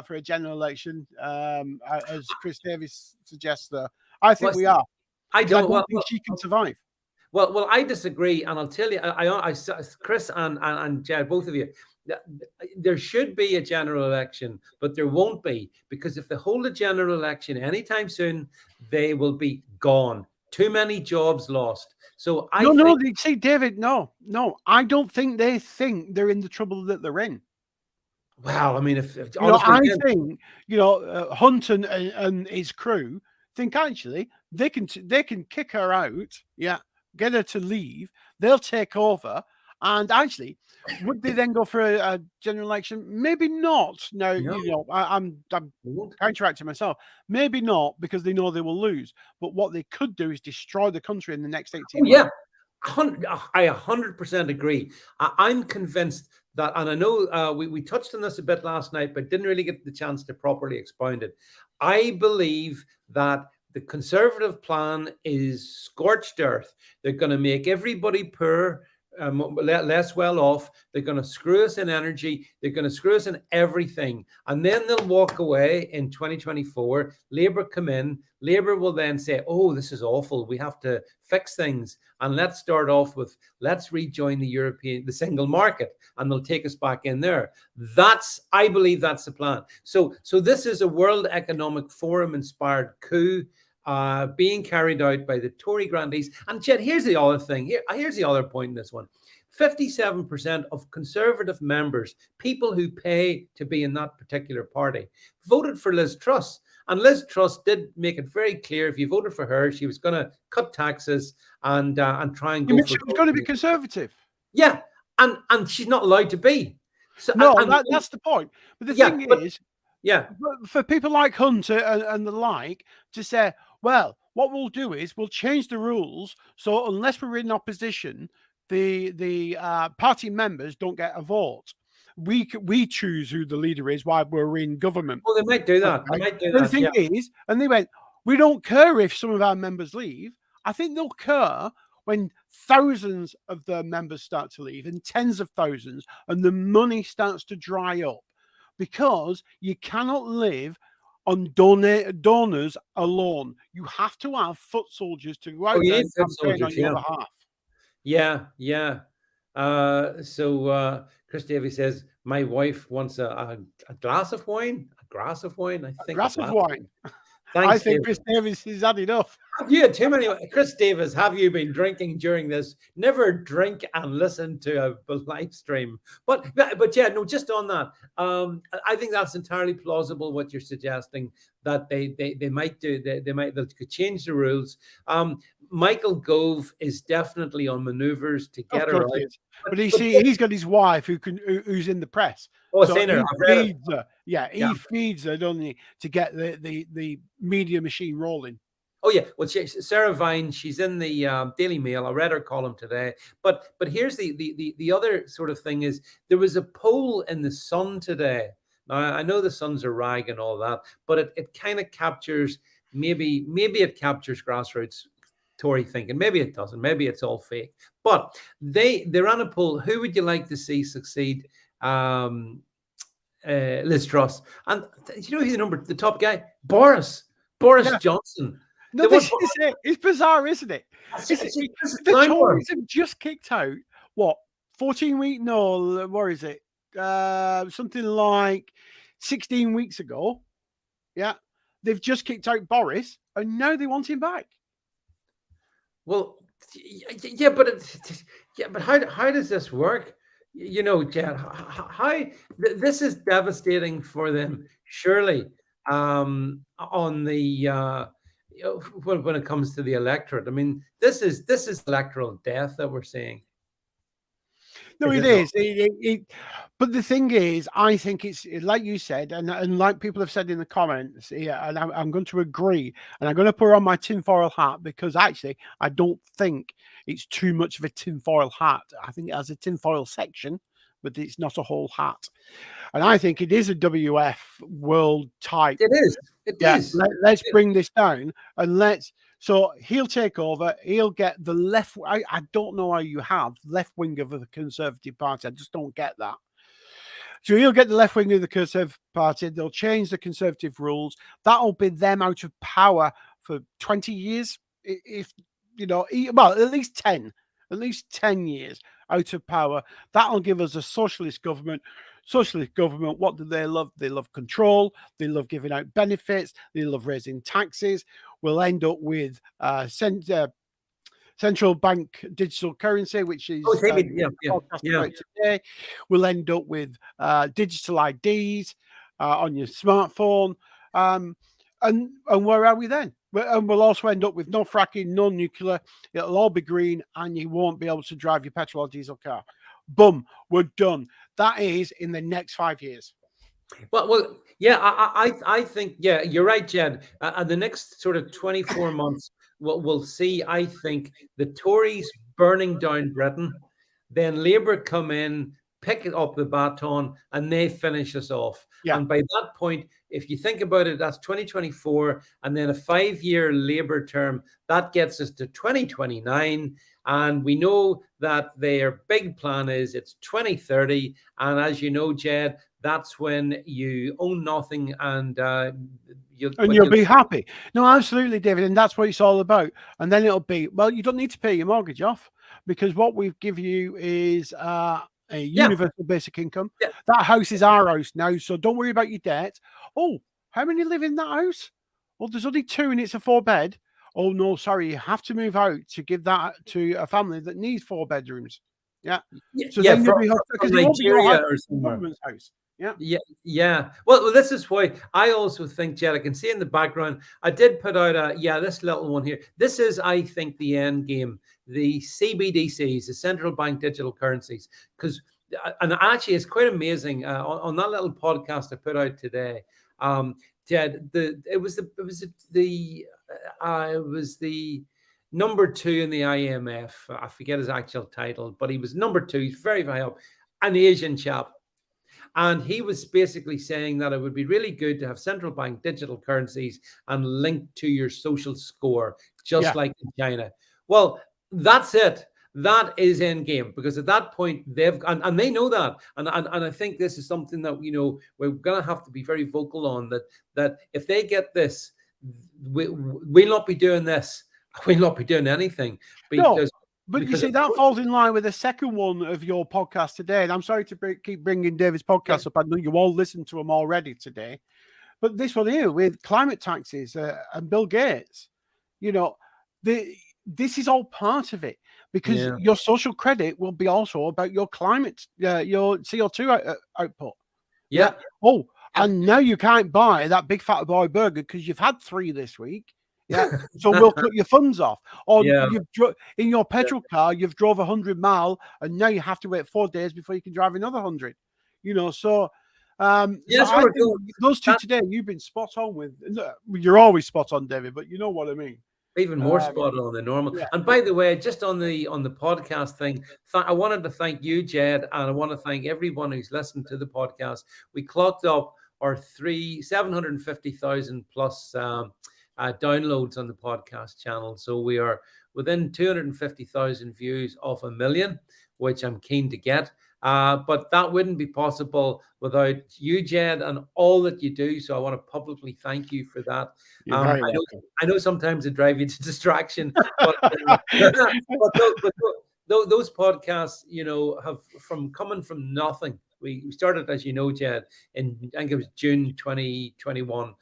for a general election, as Chris Davis suggests there. I think we are. I don't think she can survive. Well, I disagree, and I'll tell you. I Chris and Jed, both of you. There should be a general election, but there won't be, because if they hold a general election anytime soon, they will be gone. Too many jobs lost. So see, David, no, I don't think they think they're in the trouble that they're in. Well, I mean, if I think Hunt and his crew think actually they can kick her out, get her to leave. They'll take over, and actually, would they then go for a general election? Maybe not. Now, I'm counteracting myself. Maybe not, because they know they will lose. But what they could do is destroy the country in the next 18 months. Yeah, I 100% agree. I'm convinced that, and I know we touched on this a bit last night, but didn't really get the chance to properly expound it. I believe that the Conservative plan is scorched earth. They're going to make everybody poor, less well off. They're going to screw us in energy. They're going to screw us in everything. And then they'll walk away in 2024. Labour come in. Labour will then say, oh, this is awful. We have to fix things. And let's start off with, let's rejoin the single market. And they'll take us back in there. I believe that's the plan. So this is a World Economic Forum inspired coup being carried out by the Tory grandees. And Jed, here's the other thing. Here's the other point in this one. 57% of Conservative members, people who pay to be in that particular party, voted for Liz Truss. And Liz Truss did make it very clear, if you voted for her, she was going to cut taxes and try and go. She was going to be Conservative. Yeah, and she's not allowed to be. So, no, that's the point. But the thing is, for people like Hunter and the like to say, well, what we'll do is we'll change the rules, so unless we're in opposition, the party members don't get a vote. We choose who the leader is while we're in government. Well, they might do that. They might do that. The thing is, and they went, we don't care if some of our members leave. I think they'll care when thousands of the members start to leave, and tens of thousands, and the money starts to dry up, because you cannot live on donors alone. You have to have foot soldiers to go out there and campaign on your behalf. Yeah. So Chris Davey says, my wife wants a glass of wine. A glass of wine, I think. A glass of wine. Thanks, I think Chris Davis has had enough. Have you had too many? Chris Davis, have you been drinking during this? Never drink and listen to a live stream. But yeah, no, just on that. I think that's entirely plausible what you're suggesting, that they might do. They could change the rules. Michael Gove is definitely on maneuvers to get her out. But he's got his wife who's in the press. Oh, so he feeds her. Yeah, he feeds her, doesn't he, to get the media machine rolling. Oh yeah, well, Sarah Vine, she's in the Daily Mail. I read her column today. But here's the other sort of thing is, there was a poll in the Sun today. Now I know the Sun's a rag and all that, but it kind of captures, maybe it captures grassroots Tory thinking. Maybe it doesn't. Maybe it's all fake. But they ran a poll. Who would you like to see succeed Liz Truss? And you know who's the top guy? Boris Johnson. No, this is it. It's bizarre, isn't it? The Tories have just kicked out, what, 14 weeks? No, where is it? Something like 16 weeks ago. Yeah. They've just kicked out Boris, and now they want him back. Well, yeah, but how does this work? You know, Jen, how this is devastating for them, surely, on the when it comes to the electorate. I mean, this is electoral death that we're seeing. No, it is. But the thing is, I think it's like you said, and like people have said in the comments, and I'm going to agree, and I'm going to put on my tinfoil hat, because actually, I don't think it's too much of a tinfoil hat. I think it has a tinfoil section, but it's not a whole hat. And I think it is a WF world type. It is. It is. Let's bring this down, and so he'll take over. He'll get the left. I don't know how you have left wing of the Conservative Party. I just don't get that. So he'll get the left wing of the Conservative Party. They'll change the Conservative rules. That'll be them out of power for 20 years. If well, at least 10 years out of power. That'll give us a socialist government. Socialist government, what do they love? They love control. They love giving out benefits. They love raising taxes. We'll end up with central bank digital currency, which is today. We'll end up with digital IDs on your smartphone. And where are we then? And we'll also end up with no fracking, no nuclear. It'll all be green, and you won't be able to drive your petrol or diesel car. Boom, we're done. That is in the next 5 years. Well, yeah, I think, yeah, you're right, Jed. And the next sort of 24 months, we'll see, I think, the Tories burning down Britain, then Labour come in, pick up the baton, and they finish us off. Yeah. And by that point, if you think about it, that's 2024, and then a 5-year Labour term, that gets us to 2029. And we know that their big plan is it's 2030. And as you know, Jed, that's when you own nothing and you'll be happy. No, absolutely, David. And that's what it's all about. And then it'll be, well, you don't need to pay your mortgage off, because what we've give you is a universal basic income. Yeah. That house is our house now, so don't worry about your debt. Oh, how many live in that house? Well, there's only 2 and it's a 4-bed. Oh no, sorry, you have to move out to give that to a family that needs 4 bedrooms. Yeah. So then you'll be, because it won't be your house, or somewhere. House. Yeah. Well, this is why I also think, Jed, I can see in the background, I did put out this little one here. This is, I think, the end game, the CBDCs, the central bank digital currencies, because, and actually it's quite amazing on that little podcast I put out today, Jed, it was the number 2 in the IMF. I forget his actual title, but he was number 2. He's very, very up, an Asian chap. And he was basically saying that it would be really good to have central bank digital currencies and linked to your social score, just like in China. Well, that's it. That is end game, because at that point they've and they know that. And I think this is something that, you know, we're going to have to be very vocal on, that if they get this, we'll not be doing this. We'll not be doing anything, because. No. But you see, that falls in line with the second one of your podcast today. And I'm sorry to keep bringing David's podcast up. I know you all listened to them already today. But this one here with climate taxes and Bill Gates, you know, this is all part of it, because your social credit will be also about your climate, your CO2 output. Yeah. Oh, and now you can't buy that big fat boy burger because you've had 3 this week. Yeah, so we'll cut your funds off. Or in your petrol car, you've drove 100 miles, and now you have to wait 4 days before you can drive another 100. You know, so I think those two today, you've been spot on with. You're always spot on, David, but you know what I mean. Even more spot on than normal. Yeah. And by the way, just on the podcast thing, I wanted to thank you, Jed, and I want to thank everyone who's listened to the podcast. We clocked up our 750,000 plus. Downloads on the podcast channel. So we are within 250,000 views of 1 million, which I'm keen to get. But that wouldn't be possible without you, Jed, and all that you do. So I want to publicly thank you for that. I know sometimes it drives you to distraction, but those podcasts, you know, have coming from nothing. We started, as you know, Jed, I think it was June 2021,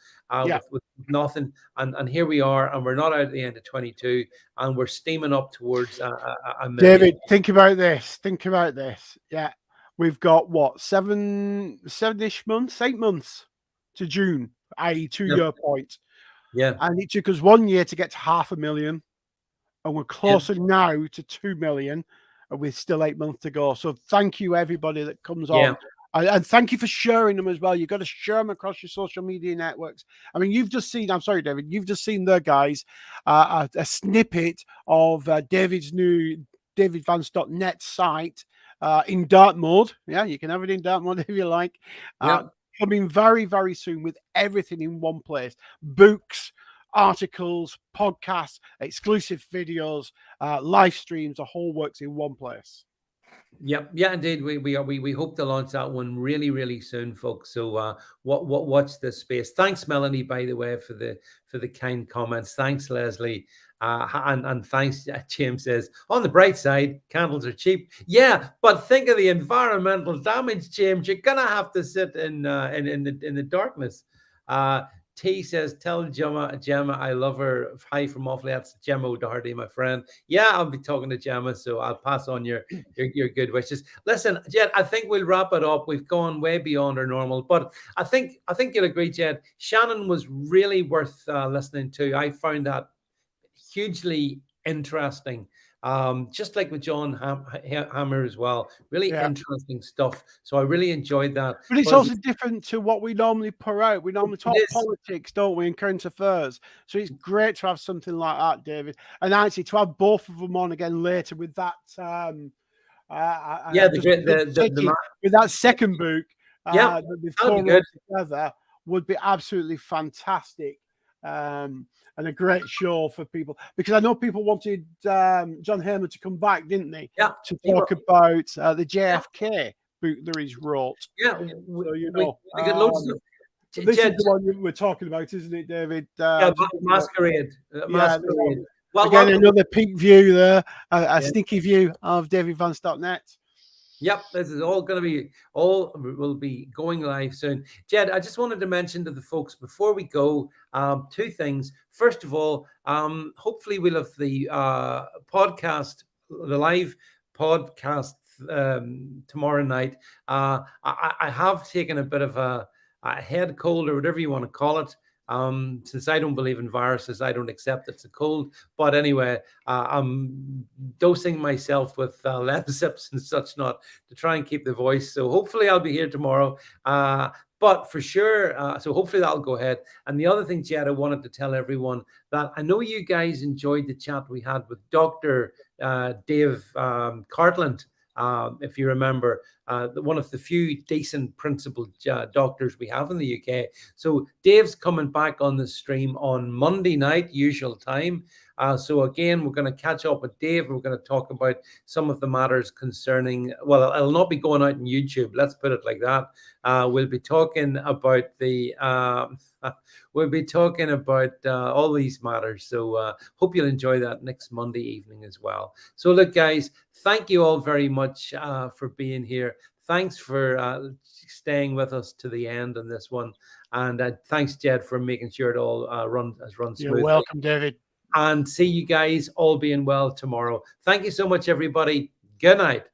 with nothing, and here we are, and we're not out at the end of 22, and we're steaming up towards a million. David, think about this. Yeah, we've got what, 7-ish months, 8 months to June, i.e., 2-year point. Yeah, and it took us 1 year to get to 500,000, and we're closer now to 2 million. With still 8 months to go. So thank you, everybody that comes on. And thank you for sharing them as well. You've got to share them across your social media networks. I mean, you've just seen, I'm sorry, David, you've just seen the guys, a snippet of David's new davidvance.net site in dark mode. Yeah, you can have it in dark mode if you like. Coming very, very soon with everything in one place. Books, articles, podcasts, exclusive videos, live streams, the whole works in one place. Yeah, indeed. We hope to launch that one really, really soon, folks. So watch this space. Thanks, Melanie, by the way, for the kind comments. Thanks, Leslie. And thanks, James says, on the bright side, candles are cheap. Yeah, but think of the environmental damage, James. You're gonna have to sit in the darkness. T says, tell Gemma I love her. Hi from Offaly. That's Gemma O'Doherty, my friend. Yeah, I'll be talking to Gemma, so I'll pass on your good wishes. Listen, Jed, I think we'll wrap it up. We've gone way beyond our normal, but I think you'll agree, Jed. Shannon was really worth listening to. I found that hugely interesting. Just like with John Hammer as well, really interesting stuff. So I really enjoyed that. But it's also different to what we normally put out. We normally talk politics, don't we, and current affairs. So it's great to have something like that, David. And actually to have both of them on again later with that. With that second book, that they've co-wrote together would be absolutely fantastic. And a great show for people, because I know people wanted John Hamer to come back, didn't they? Yeah. To talk about the JFK book that he's wrote. Yeah. So, you know, we get loads of this is the one we're talking about, isn't it, David? Masquerade. Masquerade. Well, again, another peak view there, a sneaky view of davidvance.net. Yep, this is all will be going live soon. Jed, I just wanted to mention to the folks before we go, two things. First of all, hopefully we'll have the live podcast tomorrow night. I have taken a bit of a head cold, or whatever you want to call it. Since I don't believe in viruses, I don't accept it's a cold. But anyway, I'm dosing myself with Lemsips and such not to try and keep the voice. So hopefully I'll be here tomorrow. But for sure, so hopefully that'll go ahead. And the other thing, Jed, I wanted to tell everyone that I know you guys enjoyed the chat we had with Dr. Dave Cartland. If you remember, one of the few decent principled doctors we have in the UK. So Dave's coming back on the stream on Monday night, usual time. So again, we're going to catch up with Dave. We're going to talk about some of the matters concerning, well, it'll not be going out on YouTube. Let's put it like that. We'll be talking about all these matters. So hope you'll enjoy that next Monday evening as well. So look, guys, thank you all very much for being here. Thanks for staying with us to the end on this one. And thanks, Jed, for making sure it all runs smoothly. You're welcome, David. And see you guys all being well tomorrow. Thank you so much, everybody. Good night.